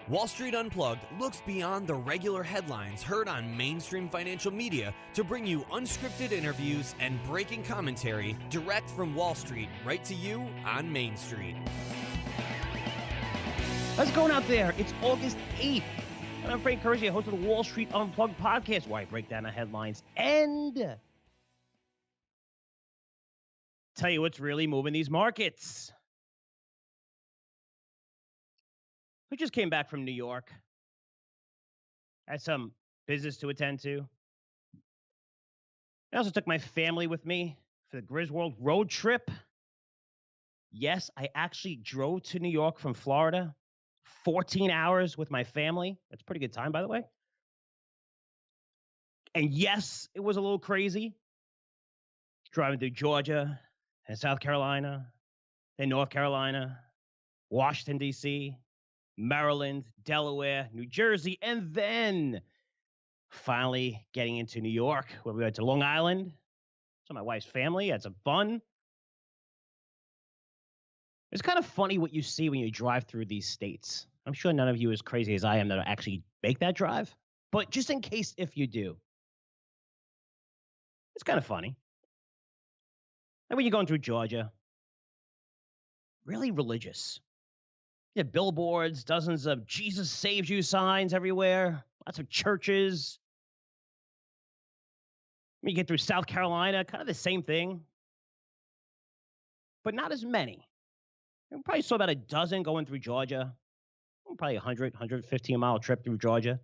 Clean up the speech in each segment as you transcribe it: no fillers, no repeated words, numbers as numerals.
Wall Street Unplugged looks beyond the regular headlines heard on mainstream financial media to bring you unscripted interviews and breaking commentary direct from Wall Street right to you on Main Street. How's it going out there? It's August 8th, and I'm Frank Curzio, host of the Wall Street Unplugged podcast, where I break down the headlines and tell you what's really moving these markets. We just came back from New York. Had some business to attend to. I also took my family with me for the Griswold road trip. Yes, I actually drove to New York from Florida. 14 hours with my family. That's a pretty good time, by the way. And yes, it was a little crazy. Driving through Georgia and South Carolina, then North Carolina, Washington, D.C., Maryland, Delaware, New Jersey, and then finally getting into New York, where we went to Long Island. So my wife's family had some fun. It's kind of funny what you see when you drive through these states. I'm sure none of you are as crazy as I am that actually make that drive. But just in case if you do, it's kind of funny. And when you're going through Georgia, really religious. You have billboards, dozens of Jesus saves you signs everywhere, lots of churches. When you get through South Carolina, kind of the same thing, but not as many. We probably saw about a dozen going through Georgia, probably 100, 115-mile trip through Georgia.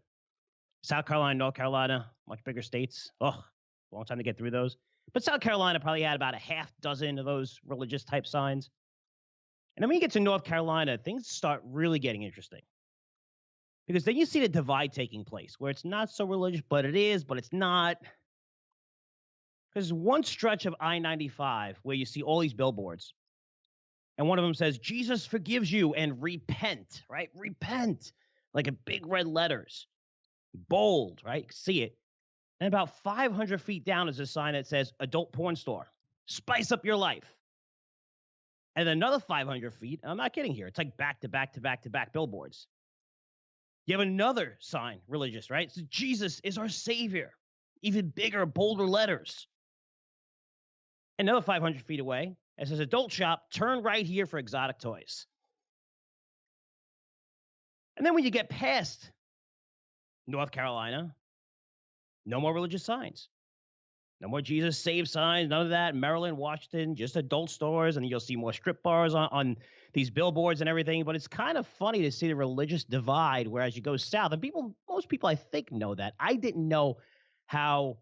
South Carolina, North Carolina, much bigger states. Oh, long time to get through those. But South Carolina probably had about a half dozen of those religious type signs. And then when you get to North Carolina, things start really getting interesting. Because then you see the divide taking place, where it's not so religious, but it is, but it's not. There's one stretch of I-95 where you see all these billboards. And one of them says, Jesus forgives you and repent, right? Repent, like in big red letters, bold, right? See it. And about 500 feet down is a sign that says adult porn store, spice up your life. And another 500 feet, I'm not kidding here, it's like back to back to back to back billboards. You have another sign, religious, right? So Jesus is our Savior. Even bigger, bolder letters. Another 500 feet away, it says adult shop, turn right here for exotic toys. And then when you get past North Carolina, no more religious signs. No more Jesus save signs, none of that. Maryland, Washington, just adult stores, and you'll see more strip bars on these billboards and everything. But it's kind of funny to see the religious divide, whereas you go south, and most people I think know that. I didn't know how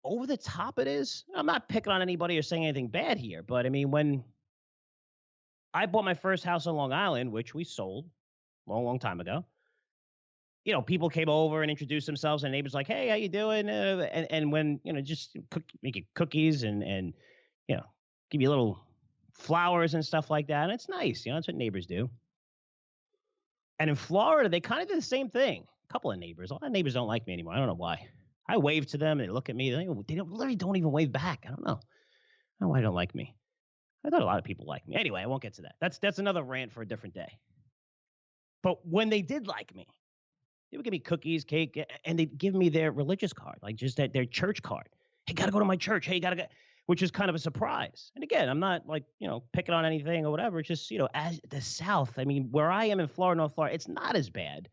over the top it is. I'm not picking on anybody or saying anything bad here, but I mean, when I bought my first house on Long Island, which we sold a long, long time ago, you know, people came over and introduced themselves, and neighbors like, hey, how you doing? And when, you know, just make you cookies and, you know, give you little flowers and stuff like that. And it's nice. You know, that's what neighbors do. And in Florida, they kind of did the same thing. A couple of neighbors. A lot of neighbors don't like me anymore. I don't know why. I wave to them, and they look at me. They literally don't even wave back. I don't know. I don't know why they don't like me. I thought a lot of people like me. Anyway, I won't get to that. That's another rant for a different day. But when they did like me, they would give me cookies, cake, and they'd give me their religious card, like just their church card. Hey, got to go to my church. Hey, got to go, which is kind of a surprise. And again, I'm not like, you know, picking on anything or whatever. It's just, you know, as the South, I mean, where I am in Florida, North Florida, it's not as bad.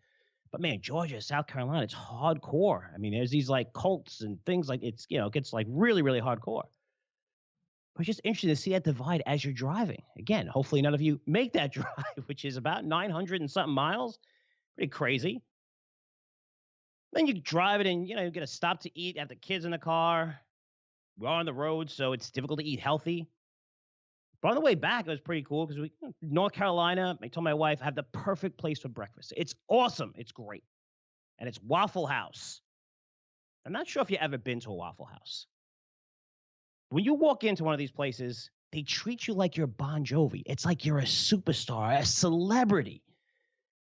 But man, Georgia, South Carolina, it's hardcore. I mean, there's these like cults and things like it's, you know, it gets like really, really hardcore. But it's just interesting to see that divide as you're driving. Again, hopefully none of you make that drive, which is about 900 and something miles. Pretty crazy. Then you drive it and, you know, you get a stop to eat, have the kids in the car. We're on the road, so it's difficult to eat healthy. But on the way back, it was pretty cool because North Carolina, I told my wife, I have the perfect place for breakfast. It's awesome. It's great. And it's Waffle House. I'm not sure if you've ever been to a Waffle House. When you walk into one of these places, they treat you like you're Bon Jovi. It's like you're a superstar, a celebrity.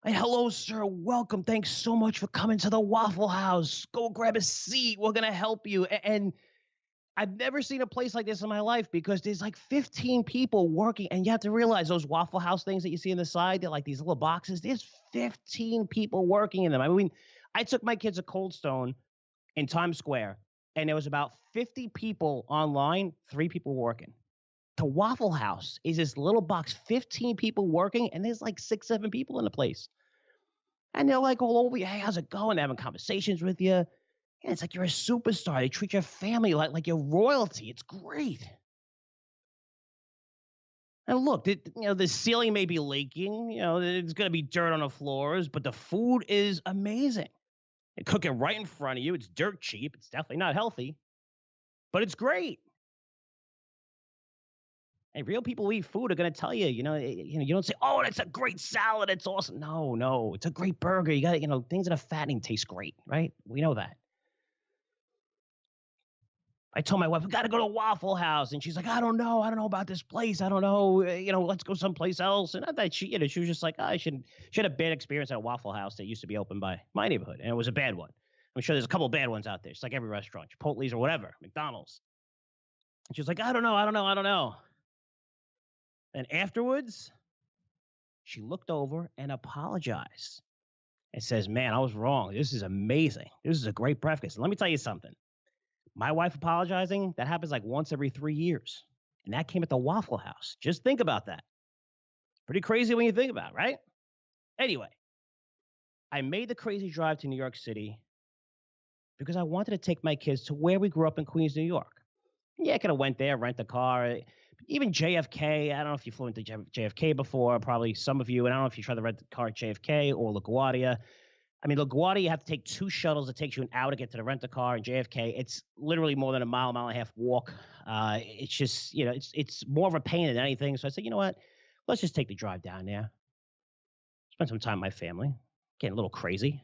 Hey, hello, sir. Welcome. Thanks so much for coming to the Waffle House. Go grab a seat. We're going to help you. And I've never seen a place like this in my life because there's like 15 people working. And you have to realize those Waffle House things that you see on the side, they're like these little boxes. There's 15 people working in them. I mean, I took my kids to Cold Stone in Times Square, and there was about 50 people online, 3 people working. The Waffle House is this little box, 15 people working, and there's like 6, 7 people in the place. And they're like all over you. Hey, how's it going? They're having conversations with you. And it's like you're a superstar. They treat your family like you're royalty. It's great. And look, the ceiling may be leaking. There's going to be dirt on the floors, but the food is amazing. They cook it right in front of you. It's dirt cheap. It's definitely not healthy, but it's great. And real people who eat food are going to tell you, you don't say, oh, that's a great salad. It's awesome. No, it's a great burger. You got things that are fattening taste great, right? We know that. I told my wife, we got to go to Waffle House. And she's like, I don't know about this place. I don't know. Let's go someplace else. And not that she was just like, she had a bad experience at a Waffle House that used to be open by my neighborhood. And it was a bad one. I'm sure there's a couple of bad ones out there. It's like every restaurant, Chipotle's or whatever, McDonald's. And she was like, I don't know. And afterwards, she looked over and apologized and says, man, I was wrong. This is amazing. This is a great breakfast. And let me tell you something. My wife apologizing, that happens like once every 3 years. And that came at the Waffle House. Just think about that. Pretty crazy when you think about it, right? Anyway, I made the crazy drive to New York City because I wanted to take my kids to where we grew up in Queens, New York. Yeah, I could have went there, rent a car. Even JFK, I don't know if you flew into JFK before, probably some of you, and I don't know if you tried to rent a car at JFK or LaGuardia. I mean, LaGuardia, you have to take 2 shuttles. It takes you an hour to get to the rent-a-car. In JFK, it's literally more than a mile and a half walk. It's just, it's more of a pain than anything. So I said, you know what? Let's just take the drive down there. Spend some time with my family. Getting a little crazy.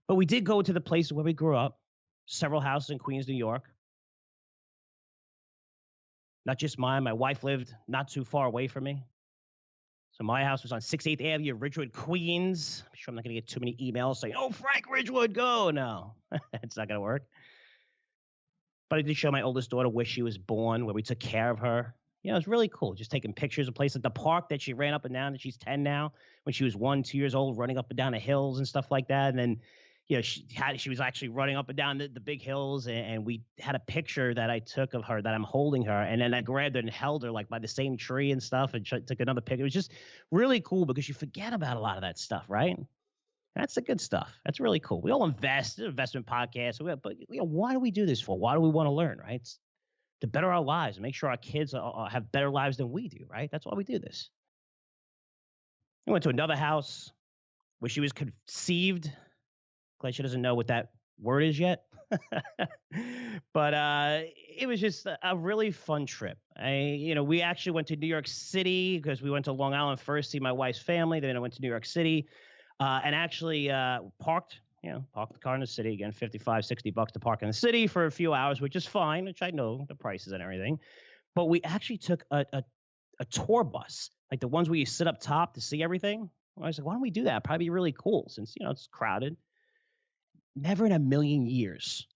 But we did go to the places where we grew up. Several houses in Queens, New York. Not just mine. My wife lived not too far away from me. So my house was on 68th Avenue, Ridgewood, Queens. I'm sure I'm not going to get too many emails saying, oh, Frank Ridgewood, go. No, it's not going to work. But I did show my oldest daughter where she was born, where we took care of her. It was really cool. Just taking pictures of places, the park that she ran up and down, and she's 10 now, when she was 1, 2 years old, running up and down the hills and stuff like that. And then, she was actually running up and down the big hills, and we had a picture that I took of her that I'm holding her, and then I grabbed her and held her like by the same tree and stuff, and took another picture. It was just really cool because you forget about a lot of that stuff, right? That's the good stuff. That's really cool. We all invest. It's an investment podcast, but why do we do this for? Why do we want to learn, right? It's to better our lives and make sure our kids have better lives than we do, right? That's why we do this. I went to another house where she was conceived. Glad she doesn't know what that word is yet. But it was just a really fun trip. We actually went to New York City because we went to Long Island first, see my wife's family. Then I went to New York City and actually parked the car in the city. Again, $55, $60 to park in the city for a few hours, which is fine, which I know the prices and everything. But we actually took a tour bus, like the ones where you sit up top to see everything. I was like, why don't we do that? It'd probably be really cool since, it's crowded. Never in a million years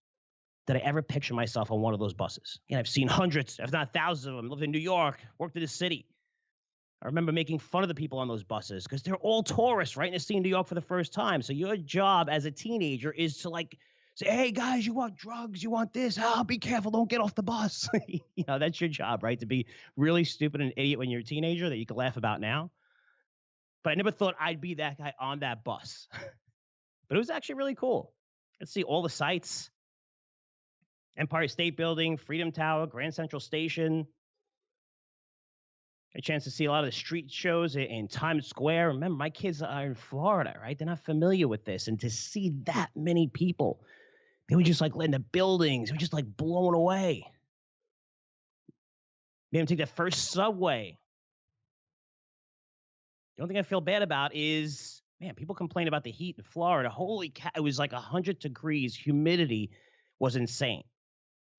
did I ever picture myself on one of those buses. I've seen hundreds, if not thousands of them. Lived in New York, worked in the city. I remember making fun of the people on those buses because they're all tourists, right? And they're seeing New York for the first time. So your job as a teenager is to say, hey, guys, you want drugs? You want this? Oh, be careful. Don't get off the bus. That's your job, right? To be really stupid and idiot when you're a teenager that you can laugh about now. But I never thought I'd be that guy on that bus. But it was actually really cool. Let's see all the sites. Empire State Building, Freedom Tower, Grand Central Station. A chance to see a lot of the street shows in Times Square. Remember, my kids are in Florida, right? They're not familiar with this. And to see that many people, they were just in the buildings. They were just blown away. Made them take their first subway. The only thing I feel bad about is, man, people complain about the heat in Florida. Holy cow, it was 100 degrees. Humidity was insane.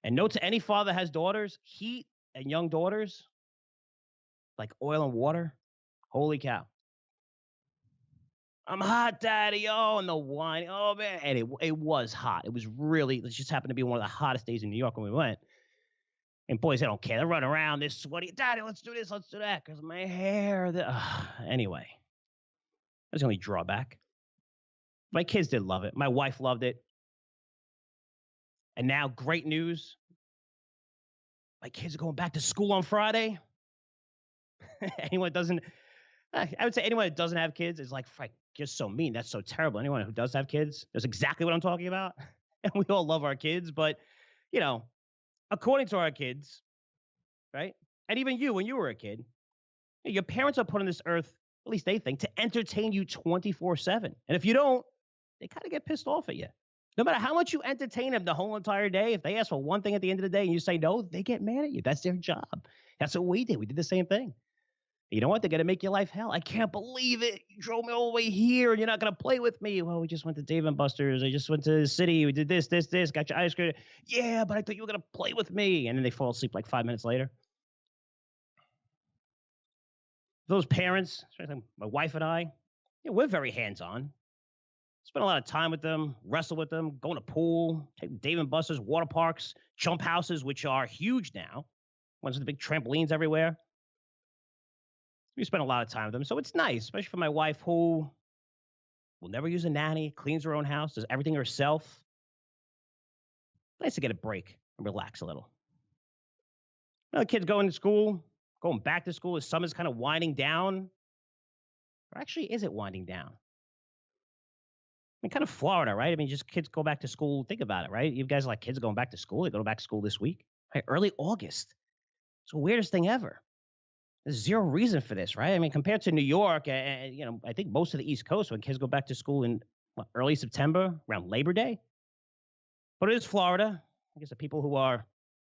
And note to any father that has daughters, heat and young daughters, like oil and water. Holy cow. I'm hot, daddy. Oh, and the wine. Oh, man. And it was hot. It was really, it just happened to be one of the hottest days in New York when we went. And boys, they don't care. They're running around. They're sweaty. Daddy, let's do this. Let's do that. Because my hair. Anyway. That's the only drawback. My kids did love it. My wife loved it. And now, great news. My kids are going back to school on Friday. I would say anyone that doesn't have kids is like, Frank, just so mean. That's so terrible. Anyone who does have kids knows exactly what I'm talking about. And we all love our kids. But, according to our kids, right? And even you, when you were a kid, your parents are put on this earth, at least they think, to entertain you 24/7. And if you don't, they kind of get pissed off at you. No matter how much you entertain them the whole entire day, if they ask for one thing at the end of the day and you say no, they get mad at you. That's their job. That's what we did. We did the same thing. You know what? They're going to make your life hell. I can't believe it. You drove me all the way here and you're not going to play with me. Well, we just went to Dave & Buster's. I just went to the city. We did this, got your ice cream. Yeah, but I thought you were going to play with me. And then they fall asleep like 5 minutes later. Those parents, especially my wife and I, we're very hands-on. Spend a lot of time with them, wrestle with them, go in a pool, take Dave & Buster's, water parks, jump houses, which are huge now. Ones with the big trampolines everywhere. We spend a lot of time with them. So it's nice, especially for my wife who will never use a nanny, cleans her own house, does everything herself. Nice to get a break and relax a little. The kids going to school, going back to school. The summer's kind of winding down. Or actually, is it winding down? I mean, kind of Florida, right? I mean, just kids go back to school. Think about it, right? You guys are like kids are going back to school. They go back to school this week, right? Early August. It's the weirdest thing ever. There's zero reason for this, right? I mean, compared to New York, I think most of the East Coast, when kids go back to school in early September, around Labor Day. But it is Florida. I guess the people who are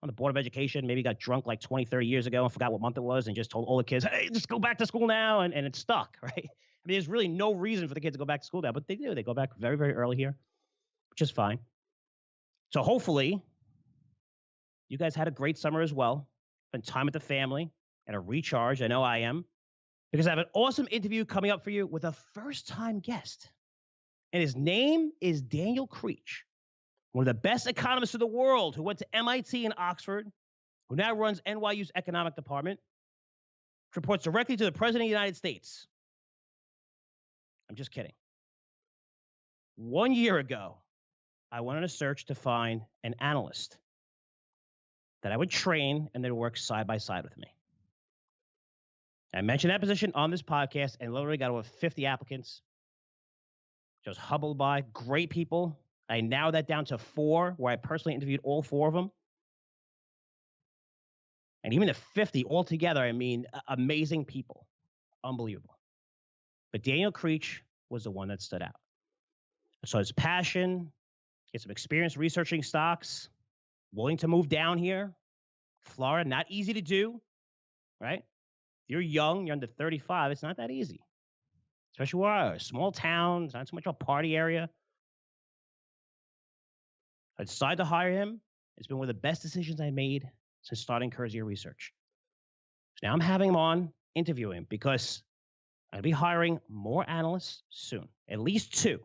on the Board of Education maybe got drunk like 20, 30 years ago and forgot what month it was and just told all the kids, hey, just go back to school now. And it's stuck, right? I mean, there's really no reason for the kids to go back to school now, but they do. They go back very, very early here, which is fine. So hopefully you guys had a great summer as well. Spend time with the family. And a recharge. I know I am, because I have an awesome interview coming up for you with a first-time guest. And his name is Daniel Creech, one of the best economists in the world who went to MIT and Oxford, who now runs NYU's economic department, reports directly to the President of the United States. I'm just kidding. 1 year ago, I went on a search to find an analyst that I would train and that would work side by side with me. I mentioned that position on this podcast and literally got over 50 applicants. Just humbled by great people. I narrowed that down to 4, where I personally interviewed all 4 of them. And even the 50 altogether, I mean, amazing people. Unbelievable. But Daniel Creech was the one that stood out. So his passion, get some experience researching stocks, willing to move down here. Florida, not easy to do, right? You're young, you're under 35, it's not that easy. Especially where I are, a small town, it's not so much of a party area. I decided to hire him. It's been one of the best decisions I made since starting Curzio Research. So now I'm having him on, interviewing him, because I'll be hiring more analysts soon, at least 2.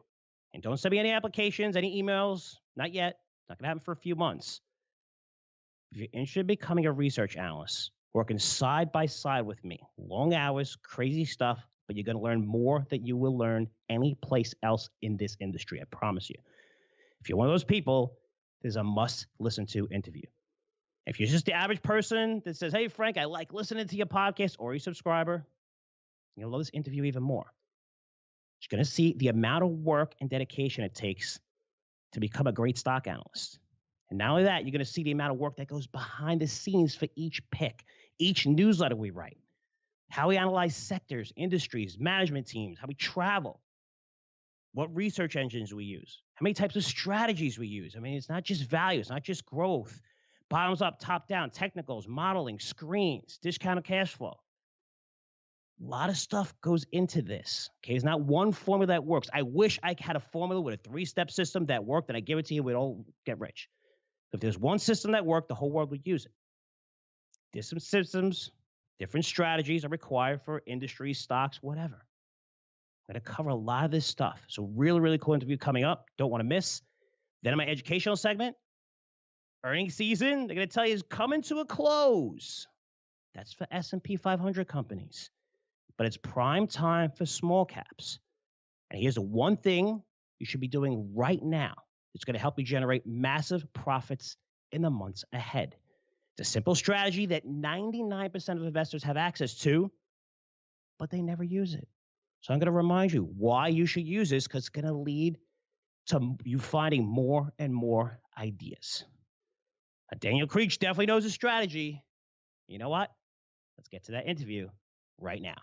And don't send me any applications, any emails, not yet. Not going to happen for a few months. If you're interested in becoming a research analyst, working side by side with me, long hours, crazy stuff, but you're going to learn more than you will learn any place else in this industry. I promise you. If you're one of those people, there's a must-listen to interview. If you're just the average person that says, hey, Frank, I like listening to your podcast, or your subscriber, you'll love this interview even more. You're going to see the amount of work and dedication it takes to become a great stock analyst. And not only that, you're going to see the amount of work that goes behind the scenes for each pick, each newsletter we write, how we analyze sectors, industries, management teams, how we travel, what research engines we use, how many types of strategies we use. I mean, it's not just value, it's not just growth, bottoms up, top down, technicals, modeling, screens, discounted cash flow. A lot of stuff goes into this. Okay, it's not one formula that works. I wish I had a formula with a 3-step system that worked, and I give it to you, we'd all get rich. If there's one system that worked, the whole world would use it. Different systems, different strategies are required for industries, stocks, whatever. I'm going to cover a lot of this stuff. So really, really cool interview coming up. Don't want to miss. Then in my educational segment, earnings season, they're going to tell you is coming to a close. That's for S&P 500 companies. But it's prime time for small caps. And here's the one thing you should be doing right now. It's going to help you generate massive profits in the months ahead. It's a simple strategy that 99% of investors have access to, but they never use it. So I'm going to remind you why you should use this, because it's going to lead to you finding more and more ideas. Daniel Creech definitely knows the strategy. You know what? Let's get to that interview right now.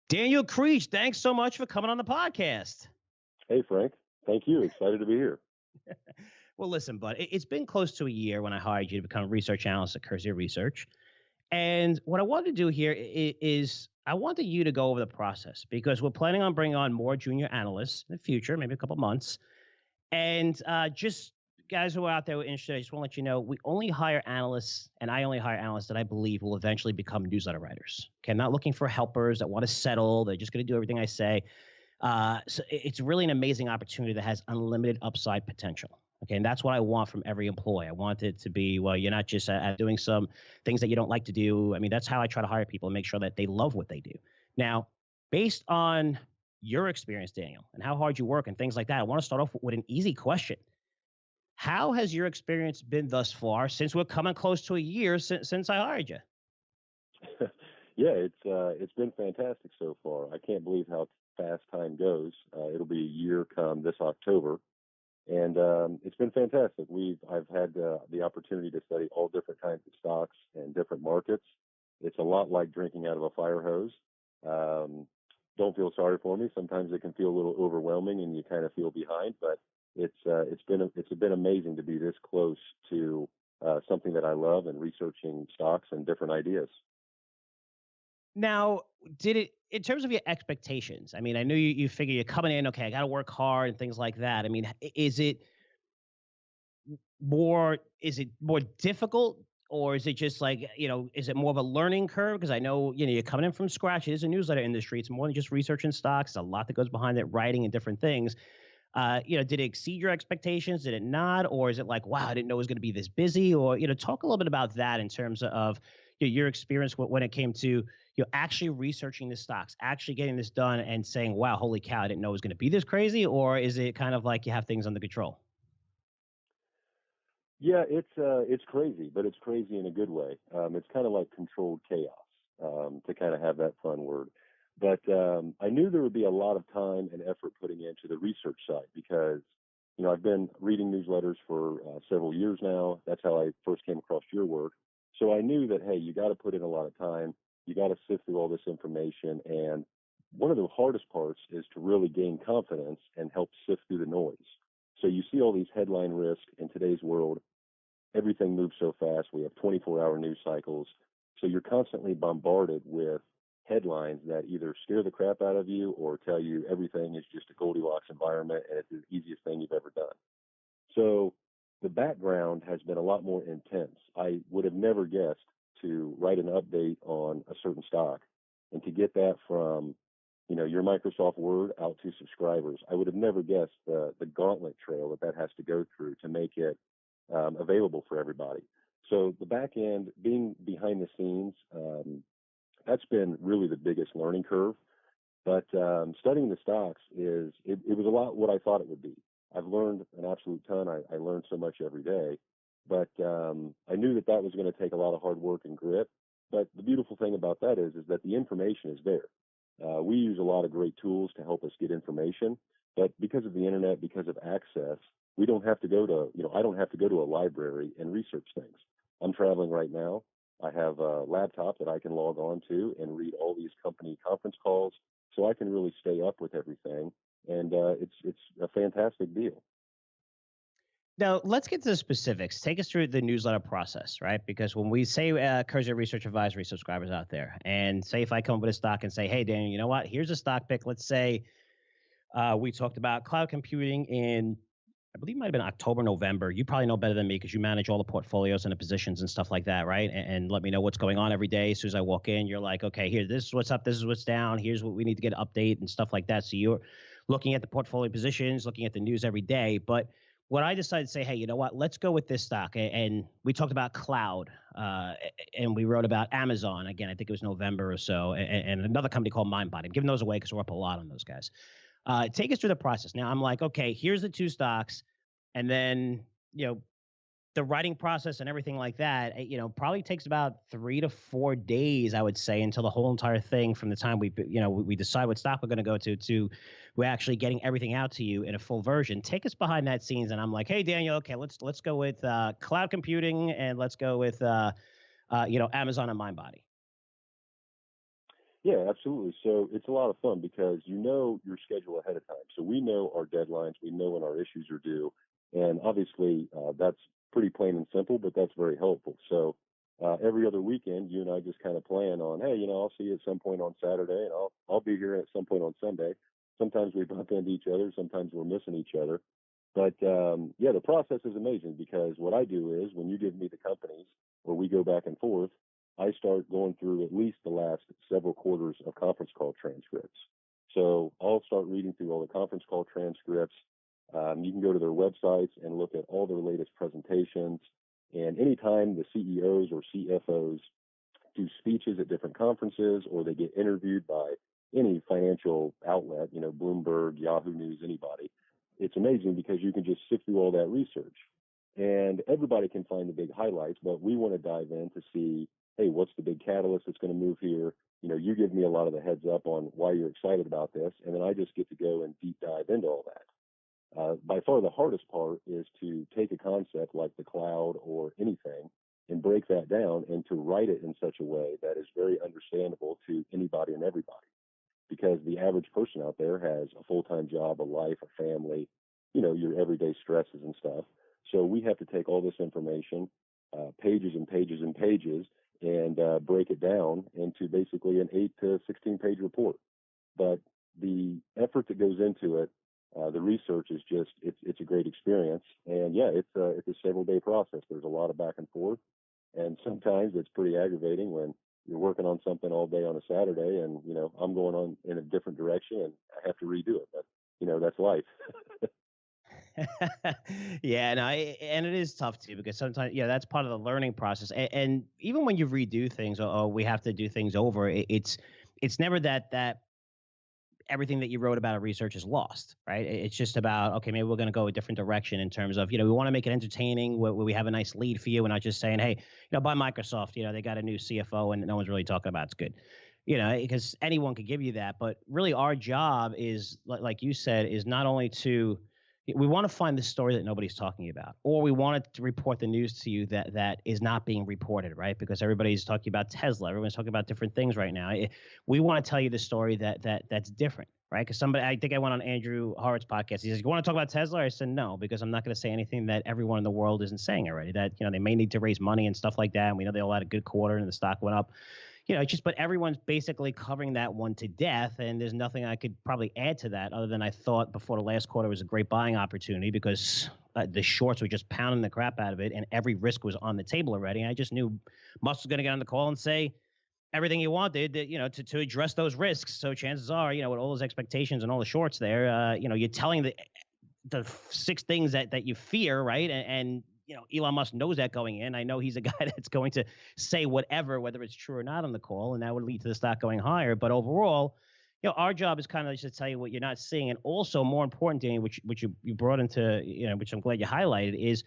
Daniel Creech, thanks so much for coming on the podcast. Hey, Frank. Thank you. Excited to be here. Well, listen, bud, it's been close to a year when I hired you to become a research analyst at Curzio Research. And what I wanted to do here is I wanted you to go over the process, because we're planning on bringing on more junior analysts in the future, maybe a couple months. And just guys who are out there interested, I just want to let you know, we only hire analysts, and I only hire analysts that I believe will eventually become newsletter writers. Okay, I'm not looking for helpers that want to settle. They're just going to do everything I say. So it's really an amazing opportunity that has unlimited upside potential. Okay, and that's what I want from every employee. I want it to be, well, you're not just doing some things that you don't like to do. I mean, that's how I try to hire people and make sure that they love what they do. Now, based on your experience, Daniel, and how hard you work and things like that, I want to start off with an easy question. How has your experience been thus far, since we're coming close to a year since I hired you? Yeah, it's been fantastic so far. I can't believe how fast time goes. It'll be a year come this October, and it's been fantastic. I've had the opportunity to study all different kinds of stocks and different markets. It's a lot like drinking out of a fire hose. Don't feel sorry for me. Sometimes it can feel a little overwhelming, and you kind of feel behind. But it's been amazing to be this close to something that I love, and researching stocks and different ideas. Now, did it, in terms of your expectations, I mean, I knew you figure you're coming in, okay, I got to work hard and things like that. I mean, is it more difficult, or is it just like, is it more of a learning curve? Because I know, you're coming in from scratch. It is a newsletter industry. It's more than just researching stocks. There's a lot that goes behind it, writing and different things. Did it exceed your expectations? Did it not? Or is it like, wow, I didn't know it was going to be this busy? Or, talk a little bit about that in terms of your experience when it came to actually researching the stocks, actually getting this done and saying, wow, holy cow, I didn't know it was going to be this crazy? Or is it kind of like you have things under control? Yeah, it's crazy, but it's crazy in a good way. It's kind of like controlled chaos, to kind of have that fun word. But I knew there would be a lot of time and effort putting into the research side, because I've been reading newsletters for several years now. That's how I first came across your work. So I knew that, hey, you got to put in a lot of time. You got to sift through all this information. And one of the hardest parts is to really gain confidence and help sift through the noise. So you see all these headline risks in today's world. Everything moves so fast. We have 24-hour news cycles. So you're constantly bombarded with headlines that either scare the crap out of you or tell you everything is just a Goldilocks environment and it's the easiest thing you've ever done. So the background has been a lot more intense. I would have never guessed to write an update on a certain stock and to get that from, your Microsoft Word out to subscribers. I would have never guessed the gauntlet trail that has to go through to make it available for everybody. So the back end, being behind the scenes, that's been really the biggest learning curve. But studying the stocks it was a lot what I thought it would be. I've learned an absolute ton. I learned so much every day. But I knew that was going to take a lot of hard work and grit. But the beautiful thing about that is that the information is there. We use a lot of great tools to help us get information. But because of the internet, because of access, we don't have to go to, I don't have to go to a library and research things. I'm traveling right now. I have a laptop that I can log on to and read all these company conference calls, so I can really stay up with everything. And it's a fantastic deal. Now, let's get to the specifics. Take us through the newsletter process, right? Because when we say Curzio Research Advisory subscribers out there, and say if I come up with a stock and say, hey, Daniel, you know what? Here's a stock pick. Let's say we talked about cloud computing in, I believe it might have been October, November. You probably know better than me because you manage all the portfolios and the positions and stuff like that, right? And let me know what's going on every day. As soon as I walk in, you're like, okay, here, this is what's up, this is what's down, here's what we need to get an update and stuff like that. So you're looking at the portfolio positions, looking at the news every day. But what I decided to say, hey, you know what, let's go with this stock. And we talked about cloud, and we wrote about Amazon. Again, I think it was November or so, and another company called MindBody. I'm giving those away because we're up a lot on those guys. Take us through the process. Now I'm like, okay, here's the two stocks, and then the writing process and everything like that, probably takes about 3 to 4 days, I would say, until the whole entire thing, from the time we decide what stock we're going to go to we're actually getting everything out to you in a full version. Take us behind that scenes, and I'm like, hey Daniel, okay, let's go with cloud computing, and let's go with Amazon and MindBody. Yeah, absolutely. So it's a lot of fun because you know your schedule ahead of time. So we know our deadlines, we know when our issues are due, and obviously that's pretty plain and simple, but that's very helpful. So every other weekend, you and I just kind of plan on, hey, I'll see you at some point on Saturday, and I'll be here at some point on Sunday. Sometimes we bump into each other, sometimes we're missing each other. But yeah, the process is amazing because what I do is when you give me the companies or we go back and forth, I start going through at least the last several quarters of conference call transcripts. So I'll start reading through all the conference call transcripts. You can go to their websites and look at all their latest presentations. And anytime the CEOs or CFOs do speeches at different conferences or they get interviewed by any financial outlet, Bloomberg, Yahoo News, anybody, it's amazing because you can just sift through all that research. And everybody can find the big highlights, but we want to dive in to see, hey, what's the big catalyst that's going to move here? You give me a lot of the heads up on why you're excited about this, and then I just get to go and deep dive into all that. By far the hardest part is to take a concept like the cloud or anything and break that down and to write it in such a way that is very understandable to anybody and everybody. Because the average person out there has a full-time job, a life, a family, your everyday stresses and stuff. So we have to take all this information, pages and pages and pages, and break it down into basically an 8 to 16 page report. But the effort that goes into it, the research is just, it's a great experience. And yeah, it's a several day process. There's a lot of back and forth. And sometimes it's pretty aggravating when you're working on something all day on a Saturday and, I'm going on in a different direction and I have to redo it. But, that's life. Yeah, and it is tough too, because sometimes, that's part of the learning process. And even when you redo things, or we have to do things over, it's never that everything that you wrote about a research is lost, right? It's just about, okay, maybe we're going to go a different direction in terms of, we want to make it entertaining, where we have a nice lead for you. We're not just saying, hey, buy Microsoft, they got a new CFO and no one's really talking about it's good. Because anyone could give you that. But really our job is, like you said, is not only we want to find the story that nobody's talking about, or we want to report the news to you that is not being reported, right? Because everybody's talking about Tesla, everyone's talking about different things right now. We want to tell you the story that's different, right? Because I think I went on Andrew Horowitz podcast. He says, "You want to talk about Tesla?" I said, "No, because I'm not going to say anything that everyone in the world isn't saying already. That they may need to raise money and stuff like that. And we know they all had a good quarter and the stock went up." But everyone's basically covering that one to death, and there's nothing I could probably add to that other than I thought before the last quarter was a great buying opportunity because the shorts were just pounding the crap out of it, and every risk was on the table already. And I just knew Musk was going to get on the call and say everything he wanted, to address those risks. So chances are, with all those expectations and all the shorts there, you're telling the 6 things that you fear, right? And Elon Musk knows that going in. I know he's a guy that's going to say whatever, whether it's true or not on the call, and that would lead to the stock going higher. But overall, our job is kind of just to tell you what you're not seeing. And also more important, Danny, which you brought into, which I'm glad you highlighted, is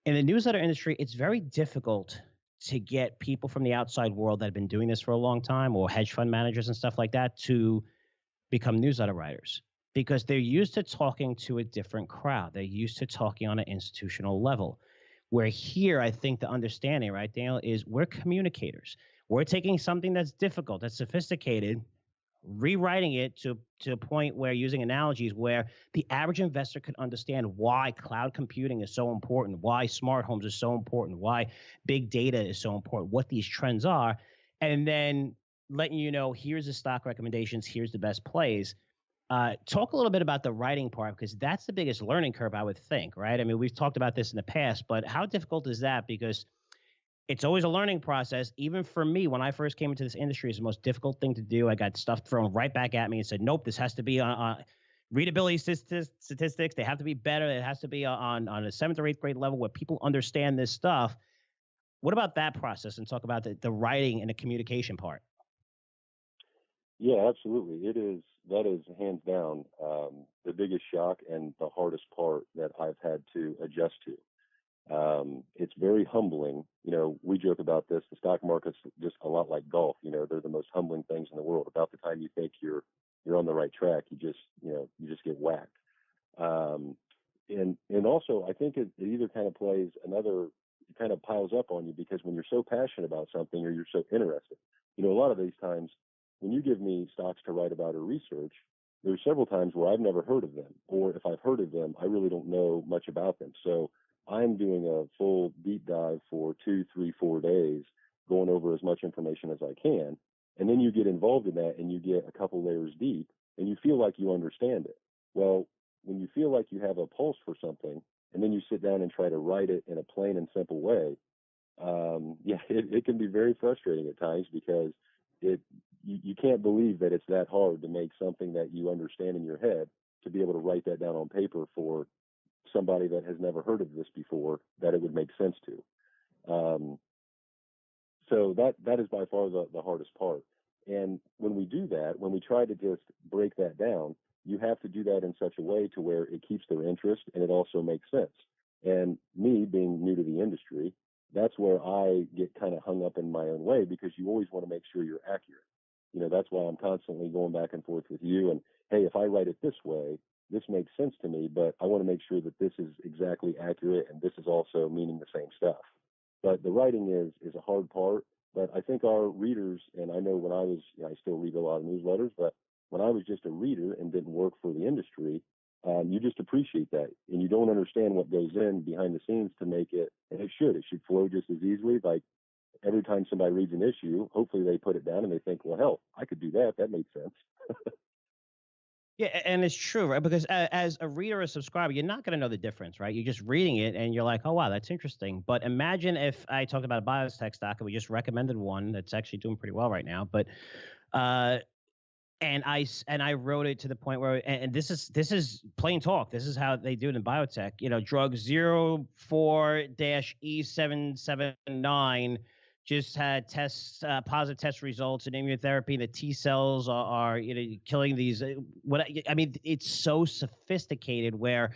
in the newsletter industry, it's very difficult to get people from the outside world that have been doing this for a long time, or hedge fund managers and stuff like that, to become newsletter writers. Because they're used to talking to a different crowd. They're used to talking on an institutional level. Where here, I think the understanding, right, Daniel, is we're communicators. We're taking something that's difficult, that's sophisticated, rewriting it to a point where, using analogies, where the average investor could understand why cloud computing is so important, why smart homes is so important, why big data is so important, what these trends are, and then letting here's the stock recommendations, here's the best plays. Talk a little bit about the writing part, because that's the biggest learning curve, I would think, right? I mean, we've talked about this in the past, but how difficult is that? Because it's always a learning process. Even for me, when I first came into this industry, it's the most difficult thing to do. I got stuff thrown right back at me and said, nope, this has to be on readability statistics. They have to be better. It has to be on a 7th or 8th grade level where people understand this stuff. What about that process? And talk about the writing and the communication part. Yeah, absolutely. It is. that is hands down the biggest shock and the hardest part that I've had to adjust to. It's very humbling. You know, we joke about this. The stock market's just a lot like golf. You know, they're the most humbling things in the world. About the time you think you're on the right track, you just get whacked. And also, I think it either kind of plays another, it kind of piles up on you, because when you're so passionate about something or you're so interested, you know, a lot of these times when you give me stocks to write about or research, there's several times where I've never heard of them, or if I've heard of them, I really don't know much about them. So I'm doing a full deep dive for 2, 3, 4 days, going over as much information as I can. And then you get involved in that and you get a couple layers deep and you feel like you understand it. Well, when you feel like you have a pulse for something and then you sit down and try to write it in a plain and simple way, it can be very frustrating at times, because you can't believe that it's that hard to make something that you understand in your head, to be able to write that down on paper for somebody that has never heard of this before, that it would make sense to. So that is by far the hardest part. And when we do that, when we try to just break that down, you have to do that in such a way to where it keeps their interest and it also makes sense. And me being new to the industry, that's where I get kind of hung up in my own way, because you always want to make sure you're accurate. You know, that's why I'm constantly going back and forth with you. And hey, if I write it this way, this makes sense to me, but I want to make sure that this is exactly accurate and this is also meaning the same stuff. But the writing is a hard part. But I think our readers, and I know when I was, I still read a lot of newsletters, but when I was just a reader and didn't work for the industry, you just appreciate that. And you don't understand what goes in behind the scenes to make it, and it should flow just as easily. Like every time somebody reads an issue, hopefully they put it down and they think, well, hell, I could do that. That made sense. Yeah, and it's true, right? Because as a reader or subscriber, you're not going to know the difference, right? You're just reading it and you're like, oh, wow, that's interesting. But imagine if I talked about a biotech stock and we just recommended one that's actually doing pretty well right now. But and I wrote it to the point where, and this is plain talk. This is how they do it in biotech. You know, drug 04-E779 just had positive test results in immunotherapy. The T cells are killing these. It's so sophisticated where,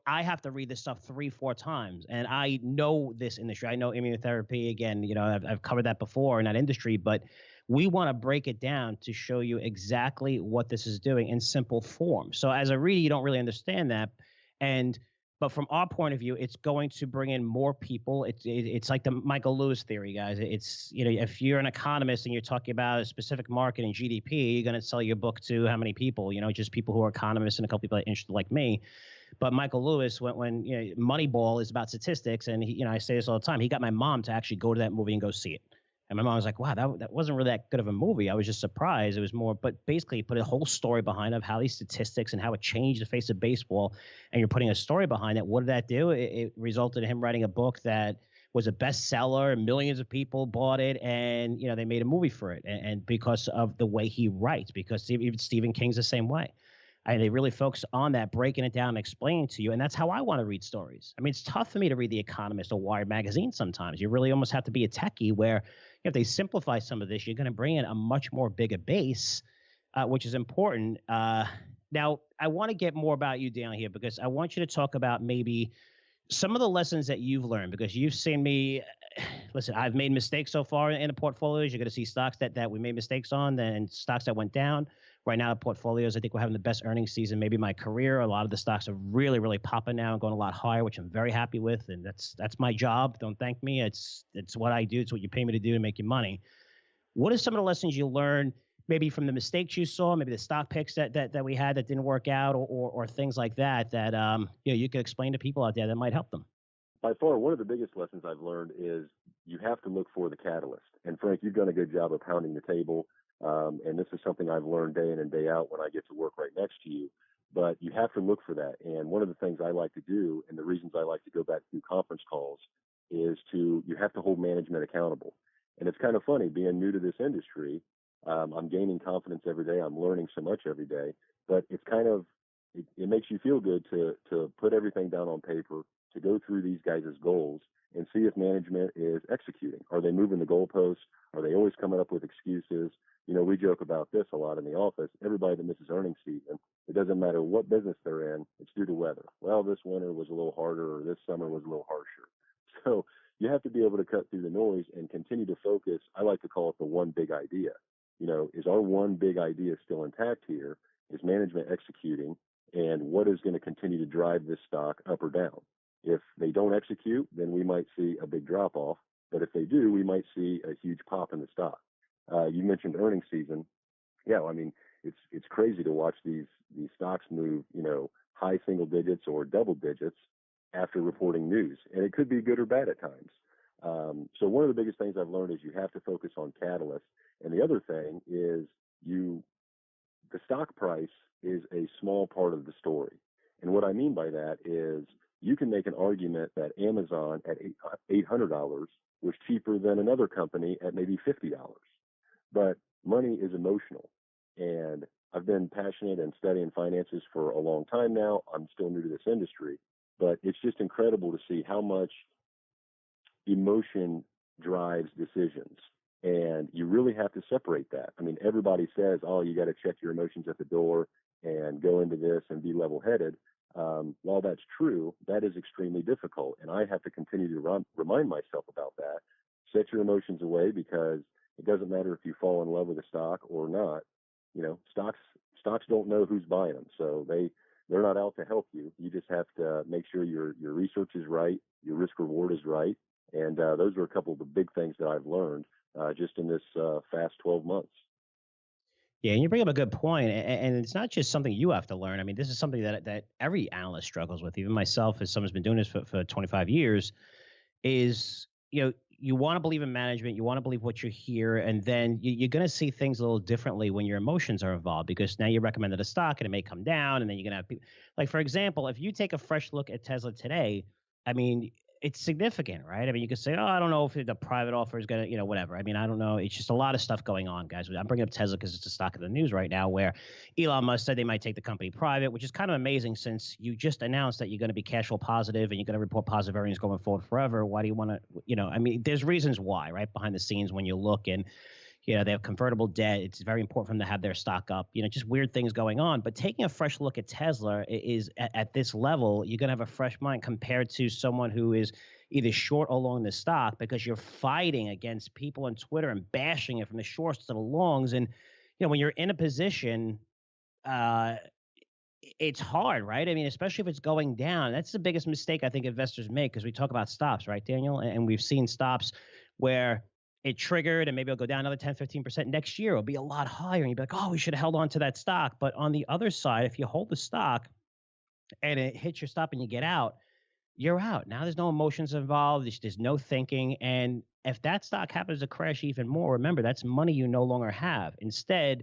I have to read this stuff 3-4 times, and I know this industry. I know immunotherapy. Again, I've covered that before in that industry, but we want to break it down to show you exactly what this is doing in simple form. So as a reader, you don't really understand that, but from our point of view, it's going to bring in more people. It's like the Michael Lewis theory, guys. It's, if you're an economist and you're talking about a specific market and GDP, you're going to sell your book to how many people? Just people who are economists and a couple people that are interested like me. But Michael Lewis, when Moneyball is about statistics, and I say this all the time, he got my mom to actually go to that movie and go see it. And my mom was like, wow, that wasn't really that good of a movie. I was just surprised. It was more, but basically he put a whole story behind of how these statistics and how it changed the face of baseball. And you're putting a story behind it. What did that do? It resulted in him writing a book that was a bestseller. Millions of people bought it, and they made a movie for it. And because of the way he writes, because even Stephen King's the same way. They really focus on that, breaking it down and explaining to you. And that's how I want to read stories. I mean, it's tough for me to read The Economist or Wired magazine sometimes. You really almost have to be a techie where if they simplify some of this, you're going to bring in a much more bigger base, which is important. Now, I want to get more about you down here, because I want you to talk about maybe some of the lessons that you've learned, because you've seen me. Listen, I've made mistakes so far in the portfolios. You're going to see stocks that we made mistakes on, then stocks that went down. Right now, the portfolios, I think we're having the best earnings season, maybe my career. A lot of the stocks are really, really popping now and going a lot higher, which I'm very happy with. And that's my job. Don't thank me. It's what I do. It's what you pay me to do to make you money. What are some of the lessons you learned, maybe from the mistakes you saw, maybe the stock picks that we had that didn't work out, or things like that you could explain to people out there that might help them? By far, one of the biggest lessons I've learned is you have to look for the catalyst. And Frank, you've done a good job of pounding the table. And this is something I've learned day in and day out when I get to work right next to you. But you have to look for that. And one of the things I like to do, and the reasons I like to go back through conference calls, is you have to hold management accountable. And it's kind of funny, being new to this industry, I'm gaining confidence every day. I'm learning so much every day. But it's kind of, it makes you feel good to put everything down on paper, to go through these guys' goals and see if management is executing. Are they moving the goalposts? Are they always coming up with excuses? We joke about this a lot in the office. Everybody that misses earnings season, it doesn't matter what business they're in, it's due to weather. Well, this winter was a little harder, or this summer was a little harsher. So you have to be able to cut through the noise and continue to focus. I like to call it the one big idea. Is our one big idea still intact here? Is management executing? And what is going to continue to drive this stock up or down? If they don't execute, then we might see a big drop off. But if they do, we might see a huge pop in the stock. You mentioned earnings season. Yeah, I mean, it's crazy to watch these stocks move, high single digits or double digits after reporting news, and it could be good or bad at times. So one of the biggest things I've learned is you have to focus on catalysts, and the other thing is the stock price is a small part of the story. And what I mean by that is you can make an argument that Amazon at $800 was cheaper than another company at maybe $50. But money is emotional. And I've been passionate and studying finances for a long time now. I'm still new to this industry, but it's just incredible to see how much emotion drives decisions. And you really have to separate that. I mean, everybody says, oh, you got to check your emotions at the door and go into this and be level-headed. While that's true, that is extremely difficult. And I have to continue to remind myself about that. Set your emotions away, because it doesn't matter if you fall in love with a stock or not. Stocks don't know who's buying them. So they're not out to help you. You just have to make sure your research is right, your risk reward is right. And those are a couple of the big things that I've learned just in this fast 12 months. Yeah, and you bring up a good point, and it's not just something you have to learn. I mean, this is something that every analyst struggles with. Even myself, as someone who's been doing this for 25 years, is you want to believe in management, you want to believe what you hear, and then you're going to see things a little differently when your emotions are involved, because now you recommended a stock and it may come down, and then you're going to have people. Like, for example, if you take a fresh look at Tesla today, I mean, it's significant, right? I mean, you could say, oh, I don't know if the private offer is going to, whatever. I mean, I don't know. It's just a lot of stuff going on, guys. I'm bringing up Tesla because it's the stock of the news right now, where Elon Musk said they might take the company private, which is kind of amazing, since you just announced that you're going to be cash flow positive and you're going to report positive earnings going forward forever. Why do you want to, I mean, there's reasons why, right? Behind the scenes when you look, and they have convertible debt. It's very important for them to have their stock up. Just weird things going on. But taking a fresh look at Tesla is at this level, you're going to have a fresh mind compared to someone who is either short or long the stock, because you're fighting against people on Twitter and bashing it from the shorts to the longs. And, when you're in a position, it's hard, right? I mean, especially if it's going down. That's the biggest mistake I think investors make, because we talk about stops, right, Daniel? And we've seen stops where it triggered and maybe it'll go down another 10, 15%. Next year, it'll be a lot higher. And you'll be like, oh, we should have held on to that stock. But on the other side, if you hold the stock and it hits your stop and you get out, you're out. Now there's no emotions involved. There's no thinking. And if that stock happens to crash even more, remember, that's money you no longer have. Instead,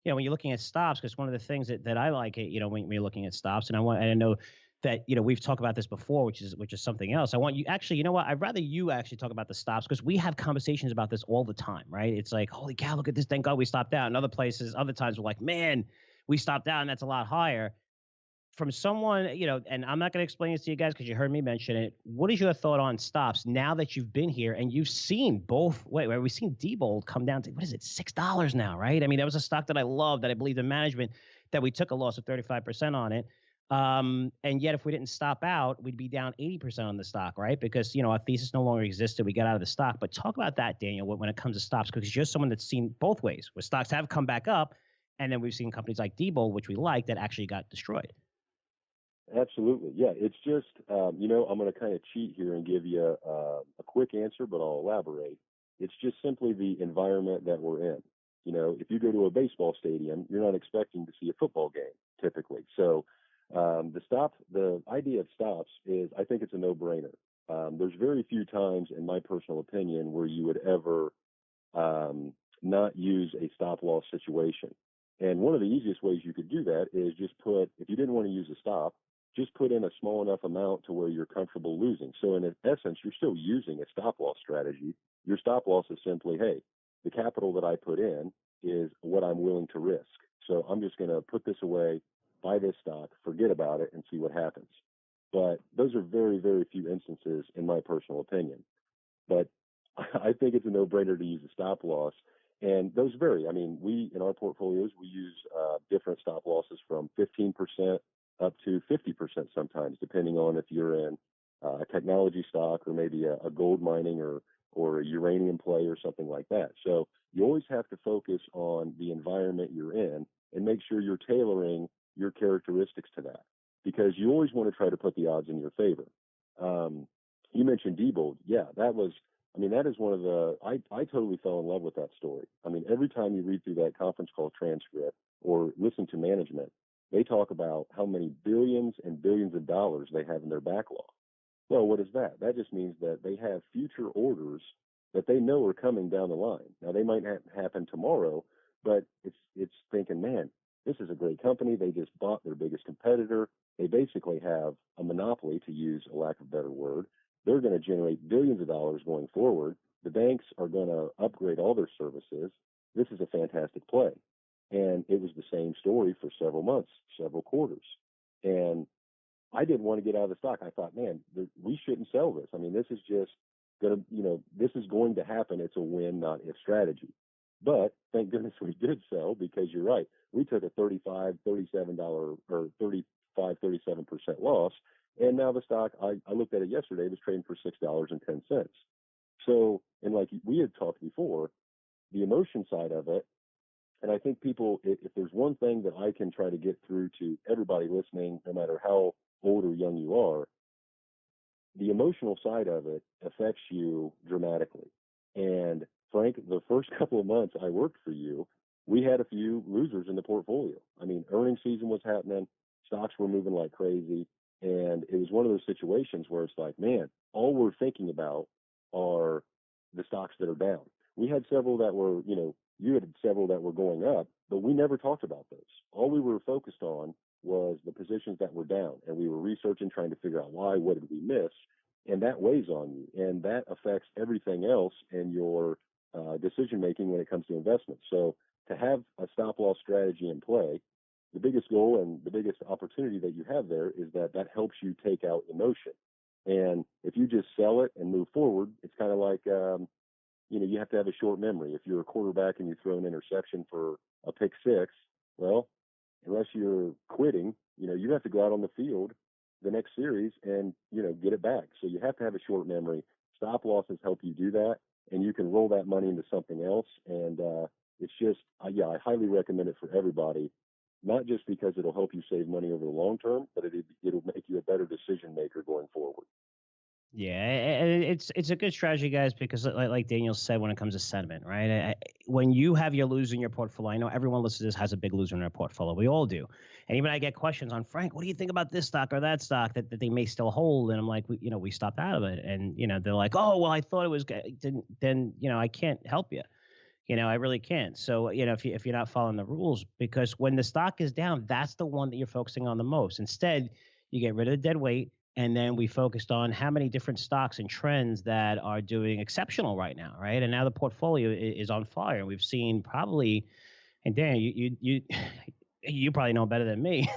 when you're looking at stops, because one of the things that I like, when you're looking at stops, and I know that, we've talked about this before, which is something else. I want you actually, you know what? I'd rather you actually talk about the stops, because we have conversations about this all the time, right? It's like, holy cow, look at this. Thank God we stopped out. And other places, other times we're like, man, we stopped out and that's a lot higher. From someone, and I'm not going to explain this to you guys because you heard me mention it. What is your thought on stops now that you've been here and you've seen both? We've seen Diebold come down to, what is it, $6 now, right? I mean, that was a stock that I loved, that I believed in management, that we took a loss of 35% on it. And yet if we didn't stop out, we'd be down 80% on the stock, right? Because, our thesis no longer existed. We got out of the stock. But talk about that, Daniel, when it comes to stops, because you're someone that's seen both ways, where stocks have come back up, and then we've seen companies like Diebold, which we like, that actually got destroyed. Absolutely. Yeah, it's just, I'm going to kind of cheat here and give you a quick answer, but I'll elaborate. It's just simply the environment that we're in. If you go to a baseball stadium, you're not expecting to see a football game typically. So the idea of stops is, I think it's a no-brainer. There's very few times, in my personal opinion, where you would ever not use a stop loss situation. And one of the easiest ways you could do that is just if you didn't want to use a stop, just put in a small enough amount to where you're comfortable losing. So in essence, you're still using a stop loss strategy. Your stop loss is simply, hey, the capital that I put in is what I'm willing to risk. So I'm just going to put this away, buy this stock, forget about it, and see what happens. But those are very, very few instances, in my personal opinion. But I think it's a no-brainer to use a stop loss. And those vary. I mean, in our portfolios, we use different stop losses from 15% up to 50% sometimes, depending on if you're in a technology stock or maybe a gold mining or a uranium play or something like that. So you always have to focus on the environment you're in and make sure you're tailoring your characteristics to that, because you always want to try to put the odds in your favor. You mentioned Diebold. Yeah, that is one of I totally fell in love with that story. I mean, every time you read through that conference call transcript or listen to management, they talk about how many billions and billions of dollars they have in their backlog. Well, what is that? That just means that they have future orders that they know are coming down the line. Now, they might not happen tomorrow, but it's thinking, man, this is a great company. They just bought their biggest competitor. They basically have a monopoly, to use a lack of a better word. They're going to generate billions of dollars going forward. The banks are going to upgrade all their services. This is a fantastic play. And it was the same story for several months, several quarters. And I didn't want to get out of the stock. I thought, man, we shouldn't sell this. I mean, this is just going to, this is going to happen. It's a win, not if strategy. But thank goodness we did sell, because you're right. We took a $35, $37 or 35, 37% loss. And now the stock, I looked at it yesterday, it was trading for $6.10. So, and like we had talked before, the emotion side of it, and I think people, if there's one thing that I can try to get through to everybody listening, no matter how old or young you are, the emotional side of it affects you dramatically. And Frank, the first couple of months I worked for you, we had a few losers in the portfolio. I mean, earnings season was happening, stocks were moving like crazy. And it was one of those situations where it's like, man, all we're thinking about are the stocks that are down. We had several that were, you had several that were going up, but we never talked about those. All we were focused on was the positions that were down, and we were researching, trying to figure out why, what did we miss, and that weighs on you, and that affects everything else in your decision making when it comes to investments. So to have a stop loss strategy in play, the biggest goal and the biggest opportunity that you have there is that helps you take out emotion. And if you just sell it and move forward, it's kind of like, you have to have a short memory. If you're a quarterback and you throw an interception for a pick six, well, unless you're quitting, you have to go out on the field the next series and, get it back. So you have to have a short memory. Stop losses help you do that, and you can roll that money into something else. And it's just, I highly recommend it for everybody. Not just because it'll help you save money over the long term, but it'll make you a better decision maker going forward. Yeah, and it's a good strategy, guys, because like Daniel said, when it comes to sentiment, right? When you have your loser in your portfolio, I know everyone listening to this has a big loser in their portfolio. We all do. And even I get questions on, Frank, what do you think about this stock or that stock that they may still hold? And I'm like, we stopped out of it. And, they're like, oh, well, I thought it was good. Then, I can't help you. I really can't. So, if you're not following the rules, because when the stock is down, that's the one that you're focusing on the most. Instead, you get rid of the dead weight. And then we focused on how many different stocks and trends that are doing exceptional right now, right? And now the portfolio is on fire. We've seen probably, and Dan, you probably know better than me,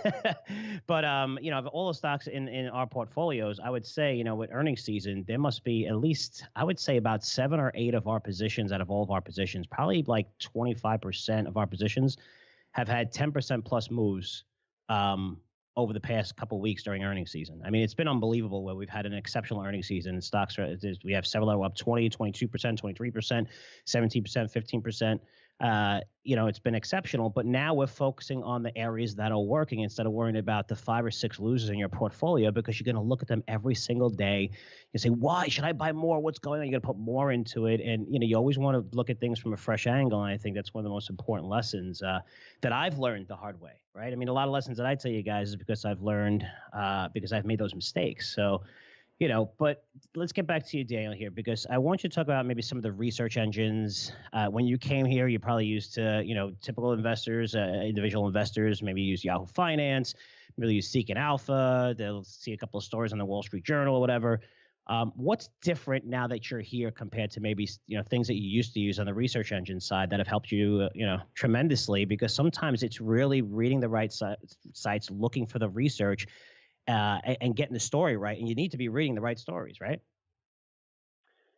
but of all the stocks in our portfolios, I would say, with earnings season, there must be at least, I would say, about 7 or 8 of our positions out of all of our positions, probably like 25% of our positions have had 10% plus moves over the past couple of weeks during earnings season. I mean, it's been unbelievable where we've had an exceptional earnings season. Stocks we have several that are up 20, 22%, 23%, 17%, 15%. It's been exceptional, but now we're focusing on the areas that are working instead of worrying about the 5 or 6 losers in your portfolio, because you're going to look at them every single day. You say, why should I buy more? What's going on? You're going to put more into it. And, you always want to look at things from a fresh angle. And I think that's one of the most important lessons that I've learned the hard way, right? I mean, a lot of lessons that I tell you guys is because I've learned, because I've made those mistakes. So, but let's get back to you, Daniel, here, because I want you to talk about maybe some of the research engines. When you came here, you probably used typical investors, individual investors, maybe use Yahoo Finance, maybe use Seek and Alpha. They'll see a couple of stories on the Wall Street Journal or whatever. What's different now that you're here compared to maybe, things that you used to use on the research engine side that have helped you, tremendously? Because sometimes it's really reading the right sites, looking for the research, and getting the story right. And you need to be reading the right stories, right?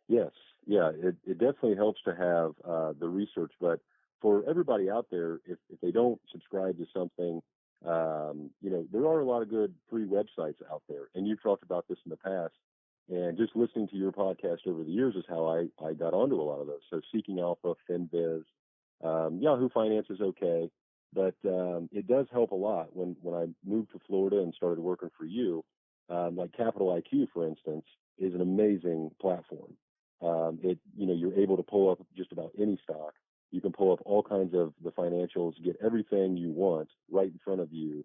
Yes. Yeah, it definitely helps to have the research. But for everybody out there, if they don't subscribe to something, there are a lot of good free websites out there. And you've talked about this in the past. And just listening to your podcast over the years is how I got onto a lot of those. So Seeking Alpha, FinViz, Yahoo Finance is okay. But it does help a lot when I moved to Florida and started working for you. Like Capital IQ, for instance, is an amazing platform. You're able to pull up just about any stock. You can pull up all kinds of the financials, get everything you want right in front of you,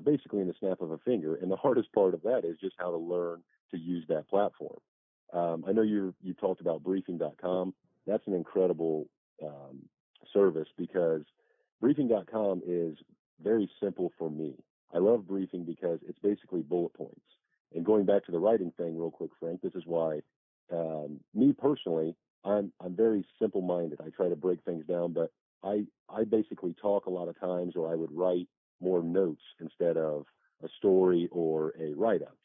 basically in the snap of a finger. And the hardest part of that is just how to learn to use that platform. I know you talked about briefing.com. That's an incredible service because briefing.com is very simple for me. I love briefing because it's basically bullet points. And going back to the writing thing real quick, Frank, this is why me personally, I'm very simple-minded. I try to break things down, but I basically talk a lot of times, or I would write more notes instead of a story or a write-up,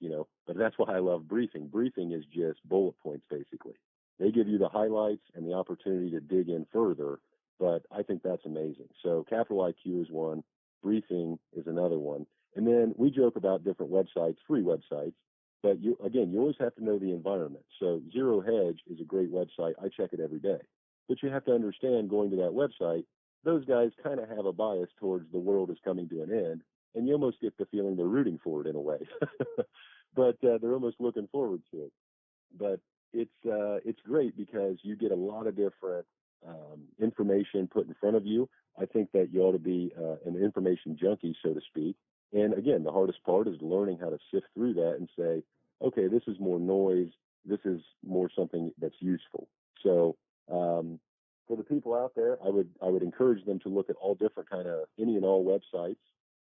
But that's why I love briefing. Briefing is just bullet points, basically. They give you the highlights and the opportunity to dig in further, but I think that's amazing. So Capital IQ is one. Briefing is another one. And then we joke about different websites, free websites, but you always have to know the environment. So Zero Hedge is a great website. I check it every day. But you have to understand going to that website, those guys kind of have a bias towards the world is coming to an end, and you almost get the feeling they're rooting for it in a way. But they're almost looking forward to it. But it's great because you get a lot of different information put in front of you. I think that you ought to be an information junkie, so to speak. And again, the hardest part is learning how to sift through that and say, okay, this is more noise. This is more something that's useful. So for the people out there, I would encourage them to look at all different kind of any and all websites.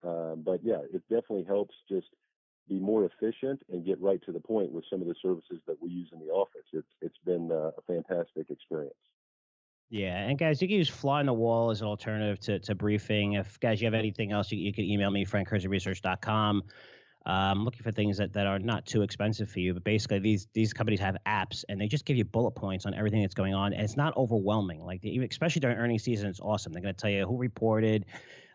But yeah, it definitely helps just be more efficient and get right to the point with some of the services that we use in the office. It's been a fantastic experience. Yeah, and guys, you can use Fly on the Wall as an alternative to briefing. If guys, you have anything else, you can email me, frankcurzioresearch.com. Looking for things that are not too expensive for you. But basically, these companies have apps, and they just give you bullet points on everything that's going on, and it's not overwhelming. Like especially during earnings season, it's awesome. They're going to tell you who reported,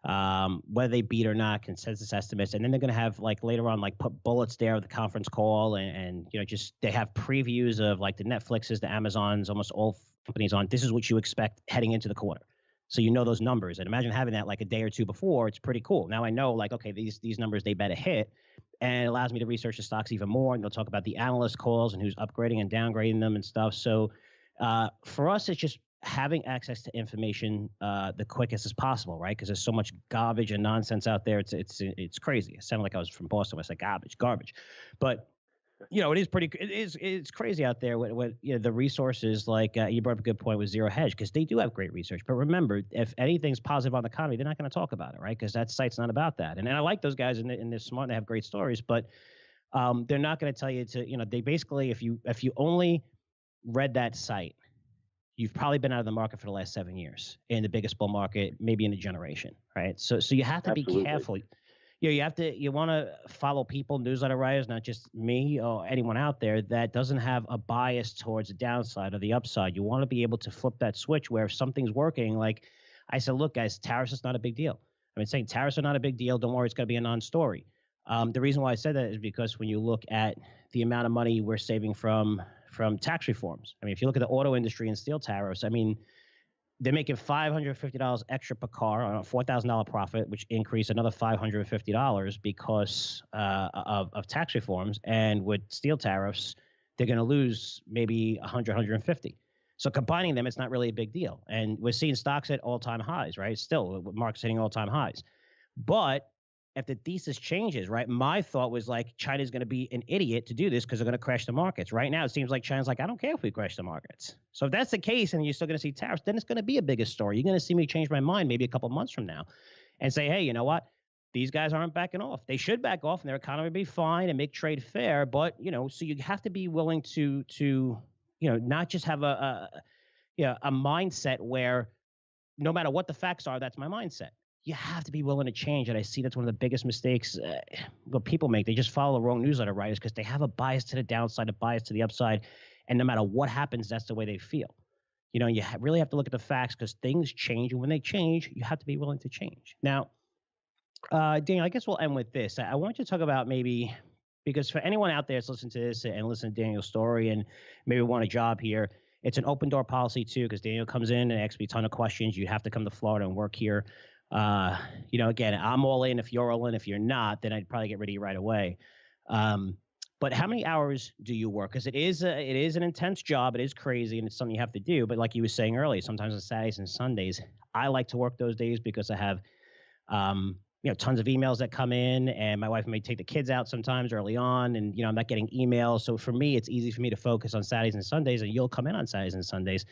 whether they beat or not, consensus estimates, and then they're going to have like later on like put bullets there of the conference call, and just they have previews of like the Netflixes, the Amazons, almost all companies on. This is what you expect heading into the quarter. So you know those numbers, and imagine having that like a day or two before. It's pretty cool. Now I know like, okay, these numbers they better hit, and it allows me to research the stocks even more. And they'll talk about the analyst calls and who's upgrading and downgrading them and stuff. So for us, it's just having access to information the quickest as possible, right? Because there's so much garbage and nonsense out there. It's crazy. It sounded like I was from Boston. I said garbage, but it's crazy out there with the resources like you brought up a good point with Zero Hedge because they do have great research. But remember, if anything's positive on the economy, they're not going to talk about it, right? Because that site's not about that. And I like those guys and they're smart and they have great stories, but they're not going to tell you to they basically if you only read that site, you've probably been out of the market for the last 7 years in the biggest bull market, maybe in a generation, right? So you have to Absolutely. be careful. You want to follow people, newsletter writers, not just me or anyone out there that doesn't have a bias towards the downside or the upside. You want to be able to flip that switch where if something's working, like I said, look, guys, tariffs is not a big deal. I mean, saying tariffs are not a big deal. Don't worry, it's going to be a non-story. The reason why I said that is because when you look at the amount of money we're saving from tax reforms, I mean, if you look at the auto industry and steel tariffs, I mean, they're making $550 extra per car on a $4,000 profit, which increased another $550 because of tax reforms. And with steel tariffs, they're going to lose maybe 100, 150. So combining them, it's not really a big deal. And we're seeing stocks at all-time highs, right? Still, markets hitting all-time highs. But if the thesis changes, right, my thought was like China's going to be an idiot to do this because they're going to crash the markets. Right now, it seems like China's like, I don't care if we crash the markets. So if that's the case and you're still going to see tariffs, then it's going to be a bigger story. You're going to see me change my mind maybe a couple months from now and say, hey, you know what? These guys aren't backing off. They should back off and their economy will be fine and make trade fair. But, so you have to be willing to not just have a mindset where no matter what the facts are, that's my mindset. You have to be willing to change. And I see that's one of the biggest mistakes what people make. They just follow the wrong newsletter writers because they have a bias to the downside, a bias to the upside. And no matter what happens, that's the way they feel. You really have to look at the facts because things change. And when they change, you have to be willing to change. Now, Daniel, I guess we'll end with this. I want you to talk about maybe, because for anyone out there that's listening to this and listen to Daniel's story and maybe want a job here, it's an open door policy too, because Daniel comes in and asks me a ton of questions. You have to come to Florida and work here. Again, I'm all in. If you're all in, if you're not, then I'd probably get rid of you right away. But how many hours do you work? Because it is an intense job. It is crazy, and it's something you have to do. But like you were saying earlier, sometimes on Saturdays and Sundays, I like to work those days because I have, tons of emails that come in, and my wife may take the kids out sometimes early on, and I'm not getting emails. So for me, it's easy for me to focus on Saturdays and Sundays, and you'll come in on Saturdays and Sundays.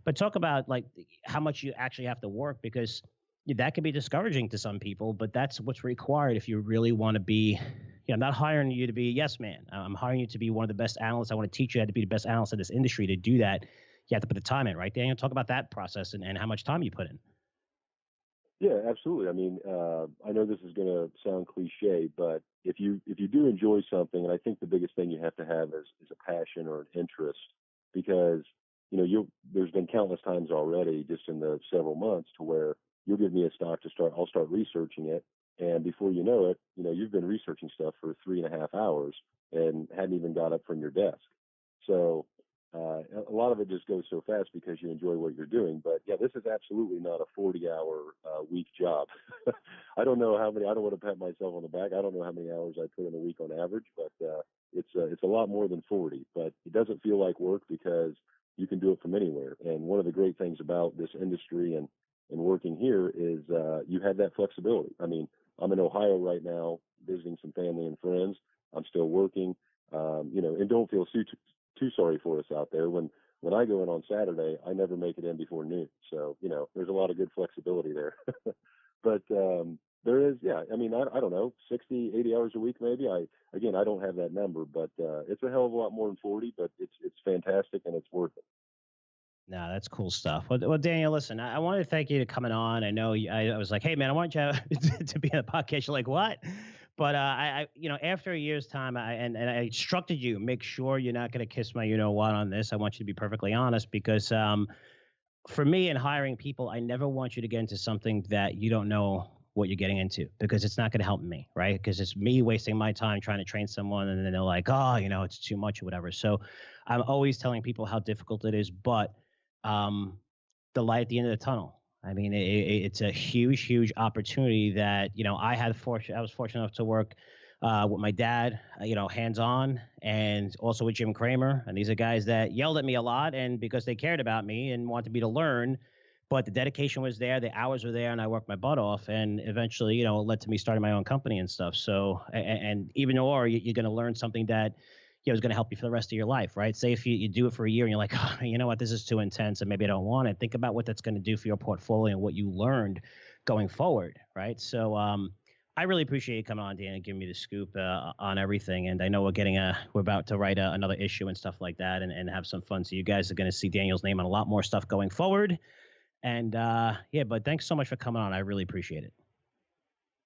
But talk about like how much you actually have to work, because that could be discouraging to some people, but that's what's required if you really want to be. I'm not hiring you to be a yes man. I'm hiring you to be one of the best analysts. I want to teach you how to be the best analyst in this industry. To do that, you have to put the time in, right, Daniel? Talk about that process and how much time you put in. Yeah, absolutely. I mean, I know this is going to sound cliche, but if you do enjoy something, and I think the biggest thing you have to have is a passion or an interest, because there's been countless times already just in the several months to where you'll give me a stock to start. I'll start researching it. And before you know it, you've been researching stuff for 3.5 hours and hadn't even got up from your desk. So a lot of it just goes so fast because you enjoy what you're doing. But yeah, this is absolutely not a 40-hour week job. I don't know how many. I don't want to pat myself on the back. I don't know how many hours I put in a week on average, but it's a lot more than 40. But it doesn't feel like work because you can do it from anywhere. And one of the great things about this industry and working here is you have that flexibility. I mean, I'm in Ohio right now visiting some family and friends. I'm still working, and don't feel too sorry for us out there. When I go in on Saturday, I never make it in before noon. So, there's a lot of good flexibility there. But there is, yeah, I mean, I don't know, 60, 80 hours a week maybe. I don't have that number, but it's a hell of a lot more than 40, but it's fantastic and it's worth it. No, that's cool stuff. Well, Daniel, listen, I wanted to thank you for coming on. I know I was like, hey, man, I want you to be on the podcast. You're like, what? But after a year's time, I instructed you, make sure you're not going to kiss my what on this. I want you to be perfectly honest, because for me in hiring people, I never want you to get into something that you don't know what you're getting into, because it's not going to help me, right? Because it's me wasting my time trying to train someone, and then they're like, oh, it's too much or whatever. So I'm always telling people how difficult it is, but the light at the end of the tunnel. I mean, it's a huge, huge opportunity that, I was fortunate enough to work with my dad, hands-on, and also with Jim Cramer. And these are guys that yelled at me a lot, and because they cared about me and wanted me to learn, but the dedication was there, the hours were there, and I worked my butt off. And eventually, it led to me starting my own company and stuff. So, and even though you're going to learn something that is going to help you for the rest of your life, right? Say if you do it for a year and you're like, oh, you know what, this is too intense and maybe I don't want it. Think about what that's going to do for your portfolio and what you learned going forward, right? So I really appreciate you coming on, Dan, and giving me the scoop on everything. And I know we're about to write another issue and stuff like that and have some fun. So you guys are going to see Daniel's name on a lot more stuff going forward. And but thanks so much for coming on. I really appreciate it.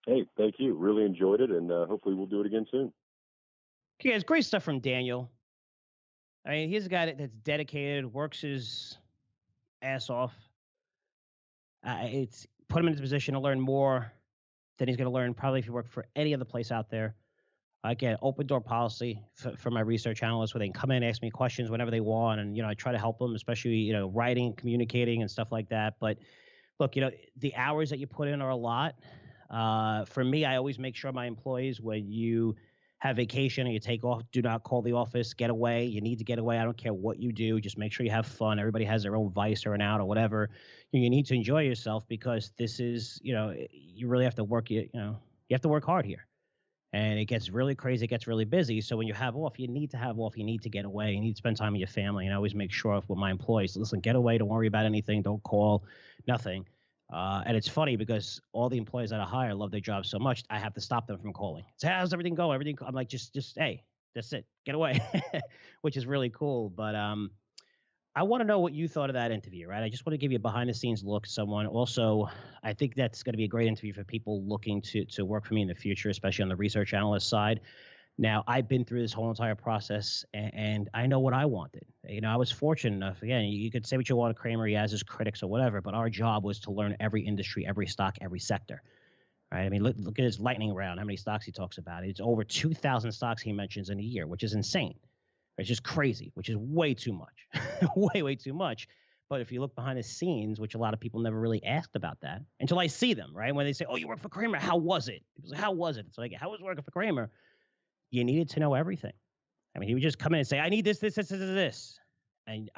Hey, thank you. Really enjoyed it. And hopefully we'll do it again soon. Okay, guys, great stuff from Daniel. I mean, he's a guy that's dedicated, works his ass off. It's put him in a position to learn more than he's going to learn probably if you work for any other place out there. Again, open door policy for my research analysts, where they can come in and ask me questions whenever they want. And, I try to help them, especially, writing, communicating and stuff like that. But look, the hours that you put in are a lot. For me, I always make sure my employees, when you have vacation and you take off, do not call the office, get away. You need to get away. I don't care what you do. Just make sure you have fun. Everybody has their own vice or an out or whatever. You need to enjoy yourself, because this is, you really have to work, you have to work hard here. And it gets really crazy. It gets really busy. So when you have off, you need to have off. You need to get away. You need to spend time with your family. And I always make sure with my employees, listen, get away. Don't worry about anything. Don't call, nothing. And it's funny because all the employees that I hire love their job so much, I have to stop them from calling. Say, how's everything going? I'm like, just, hey, that's it. Get away, which is really cool. But I want to know what you thought of that interview, right? I just want to give you a behind the scenes look at someone. Also, I think that's going to be a great interview for people looking to work for me in the future, especially on the research analyst side. Now, I've been through this whole entire process, and I know what I wanted. I was fortunate enough. Again, you could say what you want of Kramer, he has his critics or whatever, but our job was to learn every industry, every stock, every sector. Right? I mean, look at his lightning round, how many stocks he talks about. It's over 2,000 stocks he mentions in a year, which is insane. It's just crazy, which is way too much. way too much. But if you look behind the scenes, which a lot of people never really asked about that until I see them, right? When they say, oh, you work for Kramer, how was it? People say, how was it? It's like, how was working for Kramer? You needed to know everything. I mean, he would just come in and say, I need this. And,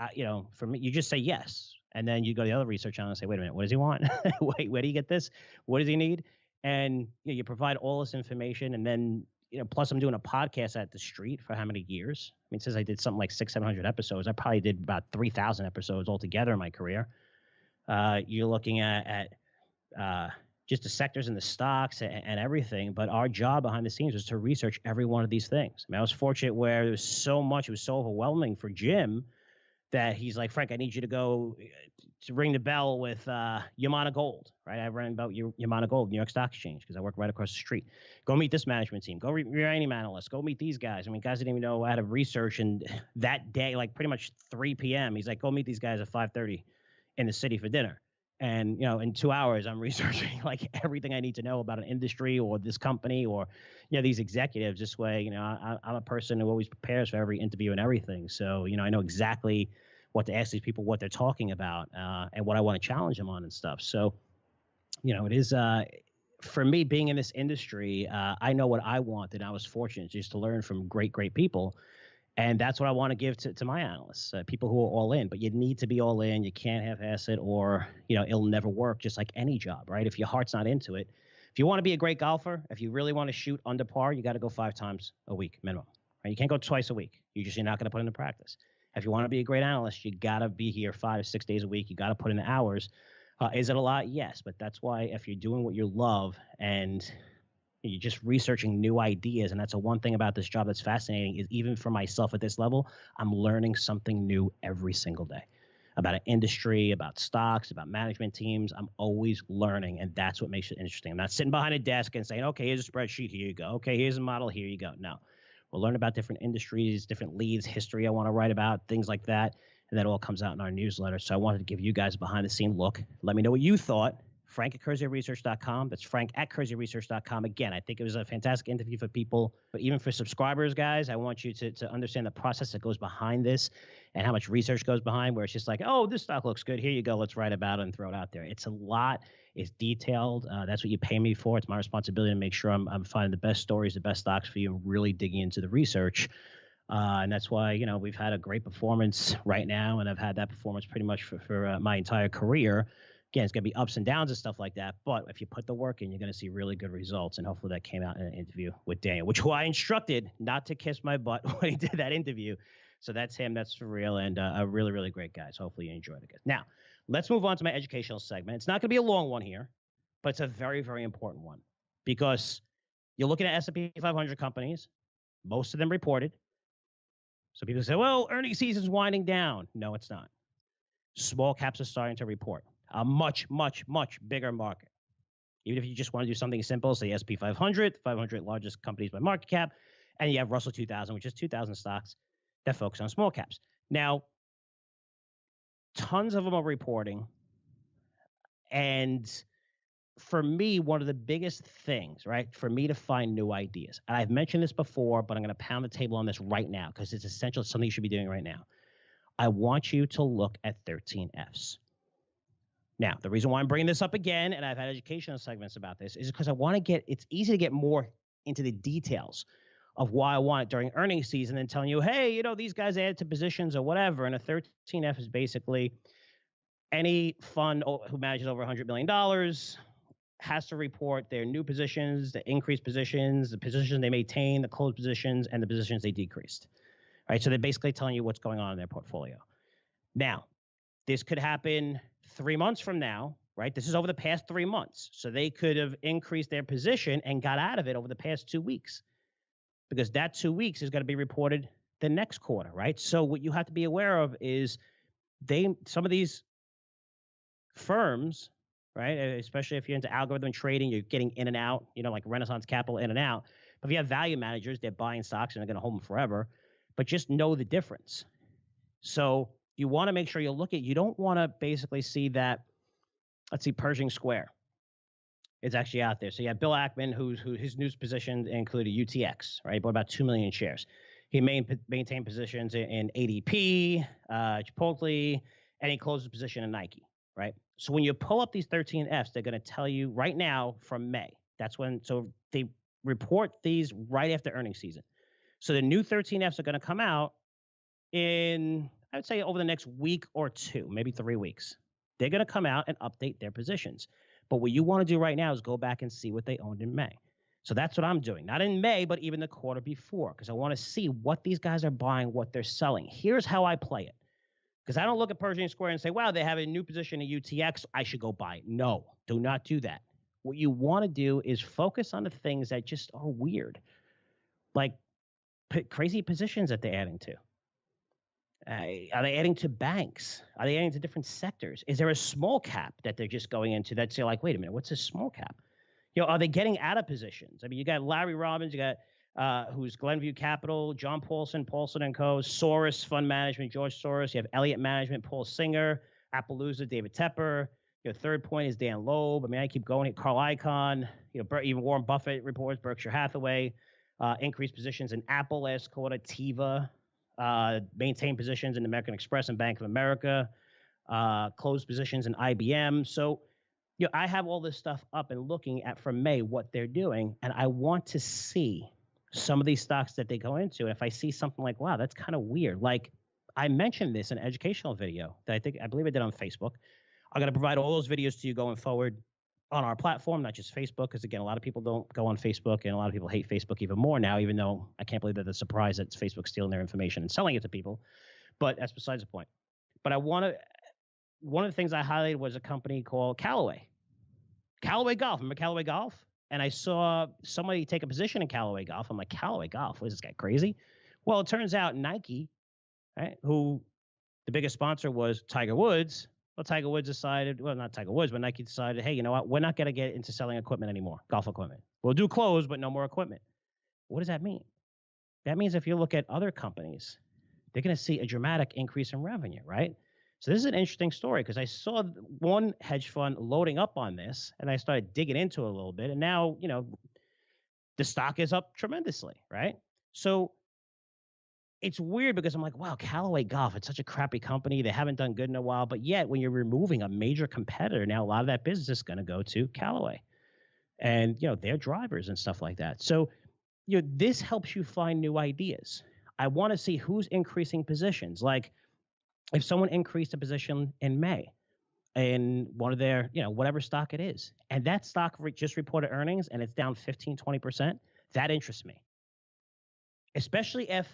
for me, you just say yes. And then you go to the other research channel and say, wait a minute, what does he want? Wait, where do you get this? What does he need? And you provide all this information. And then, plus I'm doing a podcast at the street for how many years? I mean, since I did something like 700 episodes, I probably did about 3,000 episodes altogether in my career. You're looking at just the sectors and the stocks and everything. But our job behind the scenes was to research every one of these things. I mean, I was fortunate where there was so much, it was so overwhelming for Jim that he's like, Frank, I need you to go to ring the bell with Yamana Gold, right? I ran about Yamana Gold, New York Stock Exchange, because I work right across the street. Go meet this management team. Go meet any analyst. Go meet these guys. I mean, guys didn't even know how to research. And that day, like pretty much 3 p.m., he's like, go meet these guys at 5:30 in the city for dinner. And, in 2 hours, I'm researching like everything I need to know about an industry or this company or, these executives. This way, I'm a person who always prepares for every interview and everything. So, I know exactly what to ask these people, what they're talking about, and what I want to challenge them on and stuff. So, it is, for me being in this industry, I know what I want, and I was fortunate just to learn from great, great people. And that's what I want to give to my analysts, people who are all in. But you need to be all in. You can't half-ass it or, it'll never work, just like any job, right? If your heart's not into it. If you want to be a great golfer, if you really want to shoot under par, you got to go 5 times a week minimum. Right? You can't go twice a week. You're not going to put into practice. If you want to be a great analyst, you got to be here 5 or 6 days a week. You got to put in the hours. Is it a lot? Yes. But that's why if you're doing what you love and you're just researching new ideas, and that's the one thing about this job that's fascinating is even for myself at this level, I'm learning something new every single day about an industry, about stocks, about management teams. I'm always learning, and that's what makes it interesting. I'm not sitting behind a desk and saying, okay, here's a spreadsheet, here you go. Okay, here's a model, here you go. No, we'll learn about different industries, different leads, history I want to write about, things like that, and that all comes out in our newsletter. So I wanted to give you guys a behind-the-scene look. Let me know what you thought. Frank at CurzioResearch.com. That's Frank at CurzioResearch.com. Again, I think it was a fantastic interview for people, but even for subscribers, guys, I want you to understand the process that goes behind this and how much research goes behind, where it's just like, oh, this stock looks good. Here you go. Let's write about it and throw it out there. It's a lot. It's detailed. That's what you pay me for. It's my responsibility to make sure I'm finding the best stories, the best stocks for you, and really digging into the research. And that's why, we've had a great performance right now, and I've had that performance pretty much for my entire career. Again, it's going to be ups and downs and stuff like that. But if you put the work in, you're going to see really good results. And hopefully that came out in an interview with Daniel, who I instructed not to kiss my butt when he did that interview. So that's him. That's for real. And a really, really great guy. So hopefully you enjoyed it. Now, let's move on to my educational segment. It's not going to be a long one here, but it's a very, very important one because you're looking at S&P 500 companies. Most of them reported. So people say, well, earnings season's winding down. No, it's not. Small caps are starting to report. A much, much, much bigger market. Even if you just want to do something simple, say S&P 500, 500 largest companies by market cap, and you have Russell 2000, which is 2,000 stocks that focus on small caps. Now, tons of them are reporting, and for me, one of the biggest things, right, for me to find new ideas, and I've mentioned this before, but I'm going to pound the table on this right now because it's essential. It's something you should be doing right now. I want you to look at 13Fs. Now, the reason why I'm bringing this up again, and I've had educational segments about this, is because I want to it's easy to get more into the details of why I want it during earnings season than telling you, hey, these guys added to positions or whatever. And a 13F is basically any fund who manages over $100 million has to report their new positions, the increased positions, the positions they maintain, the closed positions, and the positions they decreased. Right? So they're basically telling you what's going on in their portfolio. Now, this could happen 3 months from now, right? This is over the past 3 months. So they could have increased their position and got out of it over the past 2 weeks because that 2 weeks is going to be reported the next quarter, right? So what you have to be aware of is some of these firms, right, especially if you're into algorithm trading, you're getting in and out, like Renaissance Capital in and out. But if you have value managers, they're buying stocks and they're going to hold them forever. But just know the difference. So you want to make sure you don't want to basically see that, let's see, Pershing Square. It's actually out there. So you have Bill Ackman, who his news positions included UTX, right? He bought about 2 million shares. He maintained positions in ADP, Chipotle, and he closed his position in Nike, right? So when you pull up these 13 Fs, they're going to tell you right now from May. That's when, so they report these right after earnings season. So the new 13 Fs are going to come out in, I would say, over the next week or two, maybe 3 weeks. They're going to come out and update their positions. But what you want to do right now is go back and see what they owned in May. So that's what I'm doing. Not in May, but even the quarter before, because I want to see what these guys are buying, what they're selling. Here's how I play it. Because I don't look at Pershing Square and say, wow, they have a new position in UTX, I should go buy it. No, do not do that. What you want to do is focus on the things that just are weird, like crazy positions that they're adding to. Are they adding to banks? Are they adding to different sectors? Is there a small cap that they're just going into that's like, wait a minute, what's a small cap? Are they getting out of positions? I mean, you got Larry Robbins, you got who's Glenview Capital, John Paulson, Paulson & Co., Soros Fund Management, George Soros. You have Elliott Management, Paul Singer, Appaloosa, David Tepper. Third point is Dan Loeb. I mean, I keep going. Carl Icahn, even Warren Buffett reports, Berkshire Hathaway, increased positions in Apple last quarter, Teva, maintained positions in American Express and Bank of America, closed positions in IBM. So, I have all this stuff up and looking at from May what they're doing, and I want to see some of these stocks that they go into. And if I see something like, wow, that's kind of weird. Like I mentioned this in an educational video that I believe I did on Facebook. I'm going to provide all those videos to you going forward on our platform, not just Facebook, because again, a lot of people don't go on Facebook, and a lot of people hate Facebook even more now, even though I can't believe that they're surprised that Facebook stealing their information and selling it to people. But that's besides the point. But one of the things I highlighted was a company called Callaway Golf. Remember Callaway Golf? And I saw somebody take a position in Callaway Golf. I'm like, Callaway Golf? Was this guy crazy? Well, it turns out Nike, right, who the biggest sponsor was Tiger Woods. Well, Tiger Woods decided, well, not Tiger Woods, but Nike decided, hey, you know what? We're not going to get into selling equipment anymore, golf equipment. We'll do clothes, but no more equipment. What does that mean? That means if you look at other companies, they're going to see a dramatic increase in revenue, right? So this is an interesting story because I saw one hedge fund loading up on this, and I started digging into it a little bit. And now, the stock is up tremendously, right? So it's weird because I'm like, wow, Callaway Golf, it's such a crappy company. They haven't done good in a while. But yet, when you're removing a major competitor, now a lot of that business is going to go to Callaway and, their drivers and stuff like that. So, this helps you find new ideas. I want to see who's increasing positions. Like if someone increased a position in May in one of their, whatever stock it is, and that stock just reported earnings and it's down 15, 20%, that interests me. Especially if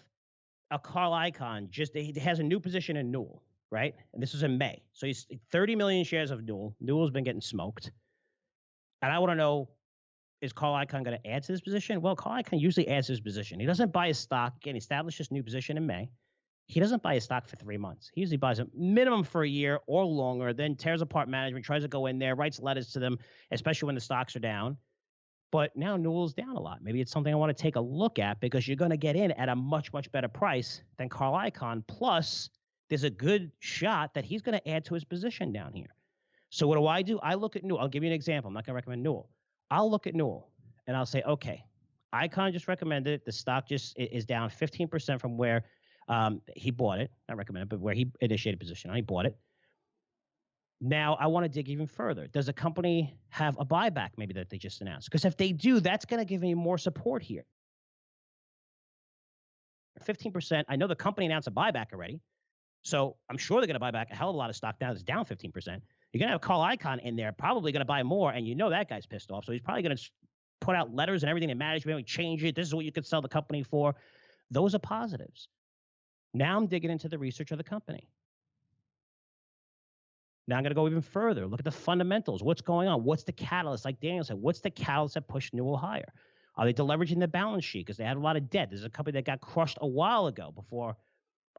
a Carl Icahn he has a new position in Newell, right? And this was in May. So he's 30 million shares of Newell. Newell's been getting smoked. And I want to know, is Carl Icahn going to add to this position? Well, Carl Icahn usually adds to his position. He doesn't buy his stock. Again, he established his new position in May. He doesn't buy his stock for 3 months. He usually buys a minimum for a year or longer, then tears apart management, tries to go in there, writes letters to them, especially when the stocks are down. But now Newell's down a lot. Maybe it's something I want to take a look at because you're going to get in at a much, much better price than Carl Icahn. Plus, there's a good shot that he's going to add to his position down here. So what do? I look at Newell. I'll give you an example. I'm not going to recommend Newell. I'll look at Newell and I'll say, okay, Icahn just recommended it. The stock just is down 15% from where he bought it. Not recommended, but where he initiated position. He bought it. Now, I want to dig even further. Does a company have a buyback maybe that they just announced? Because if they do, that's going to give me more support here. 15%. I know the company announced a buyback already. So I'm sure they're going to buy back a hell of a lot of stock now that's down 15%. You're going to have Carl Icahn in there, probably going to buy more, and that guy's pissed off. So he's probably going to put out letters and everything in management, change it. This is what you could sell the company for. Those are positives. Now I'm digging into the research of the company. Now I'm going to go even further. Look at the fundamentals. What's going on? What's the catalyst? Like Daniel said, what's the catalyst that pushed Newell higher? Are they deleveraging the balance sheet because they had a lot of debt? There's a company that got crushed a while ago before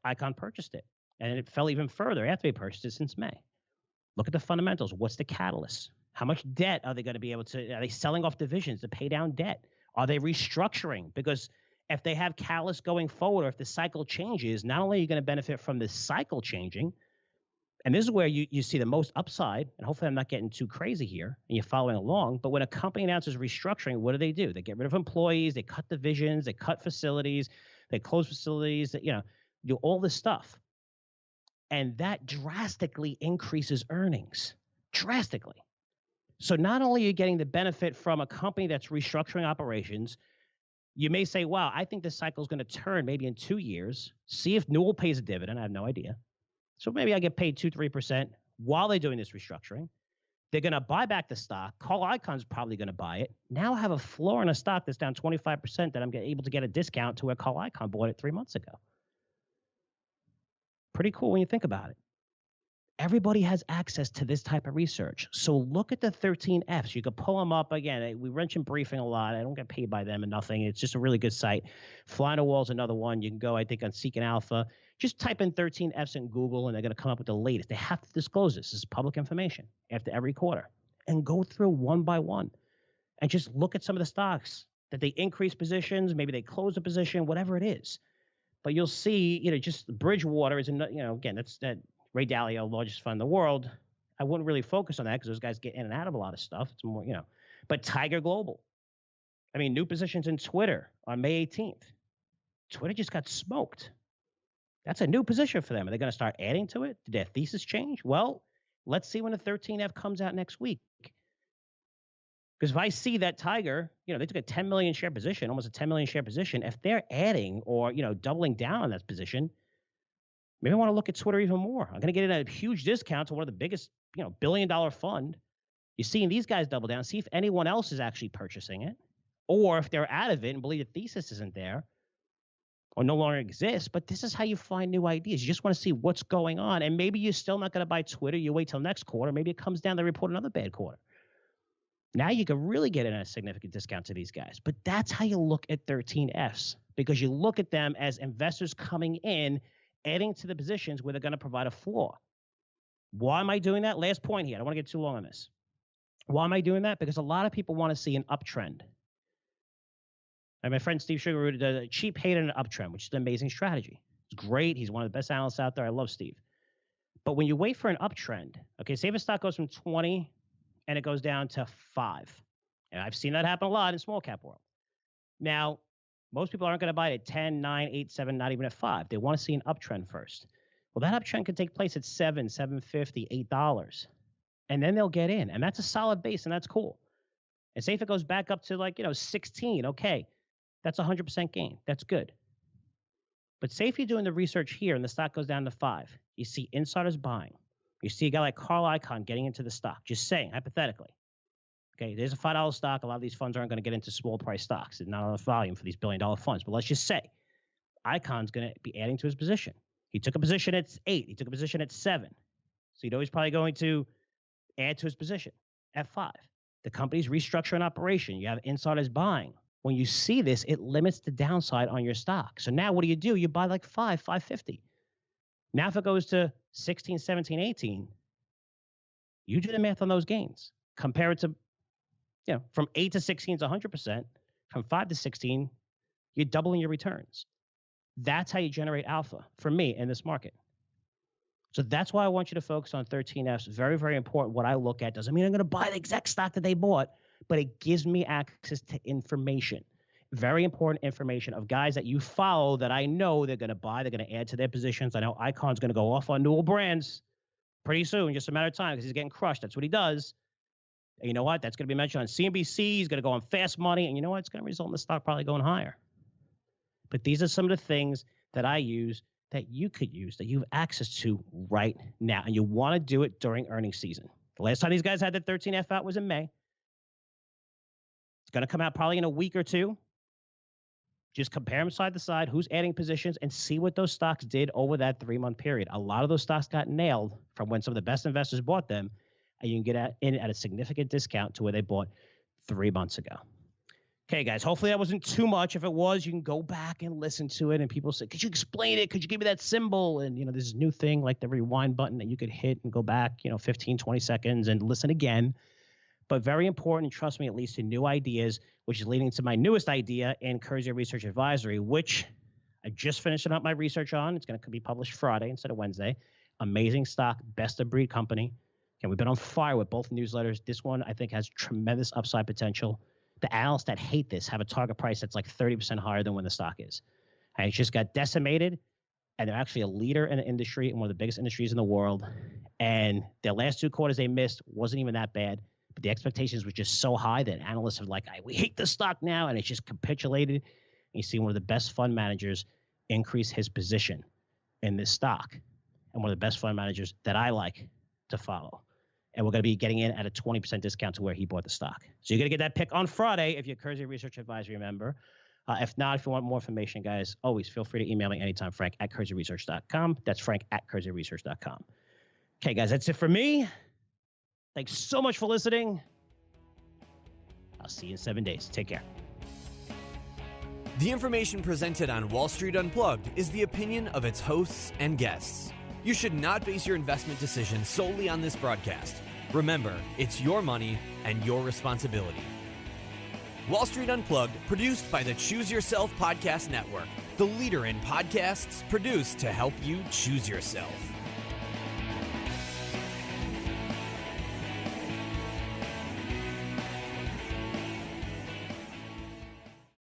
Icahn purchased it. And it fell even further after they purchased it since May. Look at the fundamentals. What's the catalyst? How much debt are they going to be able to? Are they selling off divisions to pay down debt? Are they restructuring? Because if they have catalyst going forward, or if the cycle changes, not only are you going to benefit from the cycle changing, and this is where you see the most upside, and hopefully I'm not getting too crazy here and you're following along, but when a company announces restructuring, what do? They get rid of employees, they cut divisions, they cut facilities, they close facilities, do all this stuff. And that drastically increases earnings, drastically. So not only are you getting the benefit from a company that's restructuring operations, you may say, wow, I think this cycle is going to turn maybe in 2 years. See if Newell pays a dividend. I have no idea. So maybe I get paid 2-3% while they're doing this restructuring. They're going to buy back the stock. Call Icon's probably going to buy it. Now I have a floor in a stock that's down 25% that I'm able to get a discount to where Call Icon bought it 3 months ago. Pretty cool when you think about it. Everybody has access to this type of research. So look at the 13 Fs. You can pull them up. Again, we mention briefing a lot. I don't get paid by them and nothing. It's just a really good site. Fly on the Wall is another one. You can go, I think, on Seek and Alpha. Just type in 13 Fs in Google, and they're going to come up with the latest. They have to disclose this. This is public information after every quarter. And go through one by one. And just look at some of the stocks that they increase positions. Maybe they close a position, whatever it is. But you'll see, just Bridgewater is, again, that's that Ray Dalio, largest fund in the world. I wouldn't really focus on that because those guys get in and out of a lot of stuff. It's more, but Tiger Global. I mean, new positions in Twitter on May 18th. Twitter just got smoked. That's a new position for them. Are they going to start adding to it? Did their thesis change? Well, let's see when the 13F comes out next week. Because if I see that Tiger, they took a 10 million share position, almost a 10 million share position. If they're adding or, doubling down on that position, maybe I want to look at Twitter even more. I'm going to get in a huge discount to one of the biggest, $1 billion fund. You're seeing these guys double down. See if anyone else is actually purchasing it, or if they're out of it and believe the thesis isn't there or no longer exists. But this is how you find new ideas. You just want to see what's going on. And maybe you're still not going to buy Twitter. You wait till next quarter. Maybe it comes down, they report another bad quarter. Now you can really get in a significant discount to these guys. But that's how you look at 13Fs, because you look at them as investors coming in, adding to the positions where they're going to provide a floor. Why am I doing that? Last point here. I don't want to get too long on this. Why am I doing that? Because a lot of people want to see an uptrend. And my friend Steve Sugar does a cheap hate and an uptrend, which is an amazing strategy. It's great. He's one of the best analysts out there. I love Steve. But when you wait for an uptrend, okay, say if a stock goes from 20 and it goes down to 5. And I've seen that happen a lot in small cap world. Now, most people aren't going to buy it at 10, 9, 8, 7, not even at 5. They want to see an uptrend first. Well, that uptrend could take place at $7, $7.50, $8. And then they'll get in. And that's a solid base, and that's cool. And say if it goes back up to 16, okay, that's 100% gain. That's good. But say if you're doing the research here and the stock goes down to 5, you see insiders buying. You see a guy like Carl Icahn getting into the stock, just saying, hypothetically. Okay, there's a $5 stock. A lot of these funds aren't going to get into small price stocks. There's not enough volume for these billion-dollar funds. But let's just say Icon's going to be adding to his position. He took a position at 8. He took a position at 7. So he's probably going to add to his position at 5. The company's restructuring operation. You have insiders buying. When you see this, it limits the downside on your stock. So now what do? You buy like 5, 550. Now if it goes to 16, 17, 18, you do the math on those gains. Compare it to, from 8 to 16 is 100%. From 5 to 16, you're doubling your returns. That's how you generate alpha for me in this market. So that's why I want you to focus on 13Fs. Very, very important. What I look at doesn't mean I'm going to buy the exact stock that they bought, but it gives me access to information. Very important information of guys that you follow that I know they're going to buy. They're going to add to their positions. I know Icon's going to go off on Newell Brands pretty soon, just a matter of time, because he's getting crushed. That's what he does. And you know what? That's going to be mentioned on CNBC. He's going to go on Fast Money. And you know what? It's going to result in the stock probably going higher. But these are some of the things that I use that you could use, that you have access to right now. And you want to do it during earnings season. The last time these guys had the 13F out was in May. It's going to come out probably in a week or two. Just compare them side to side, who's adding positions, and see what those stocks did over that 3-month period. A lot of those stocks got nailed from when some of the best investors bought them, and you can get in at a significant discount to where they bought 3 months ago. Okay, guys, hopefully that wasn't too much. If it was, you can go back and listen to it, and people say, could you explain it? Could you give me that symbol? And, this new thing like the rewind button that you could hit and go back, 15, 20 seconds and listen again. but very important. Trust me, it leads to new ideas, which is leading to my newest idea in Curzio Research Advisory, which I just finished up my research on. It's going to be published Friday instead of Wednesday. Amazing stock, best of breed company. And we've been on fire with both newsletters. This one, I think, has tremendous upside potential. The analysts that hate this have a target price that's like 30% higher than when the stock is. And it just got decimated. And they're actually a leader in the industry, in one of the biggest industries in the world. And their last 2 quarters they missed wasn't even that bad. But the expectations were just so high that analysts are like, we hate the stock now. And it's just capitulated. And you see one of the best fund managers increase his position in this stock. And one of the best fund managers that I like to follow. And we're going to be getting in at a 20% discount to where he bought the stock. So you're going to get that pick on Friday if you're a Curzio Research Advisory member. If not, if you want more information, guys, always feel free to email me anytime, frank@curzioresearch.com. That's frank@curzioresearch.com. Okay, guys, that's it for me. Thanks so much for listening. I'll see you in 7 days. Take care. The information presented on Wall Street Unplugged is the opinion of its hosts and guests. You should not base your investment decisions solely on this broadcast. Remember, it's your money and your responsibility. Wall Street Unplugged, produced by the Choose Yourself Podcast Network, the leader in podcasts produced to help you choose yourself.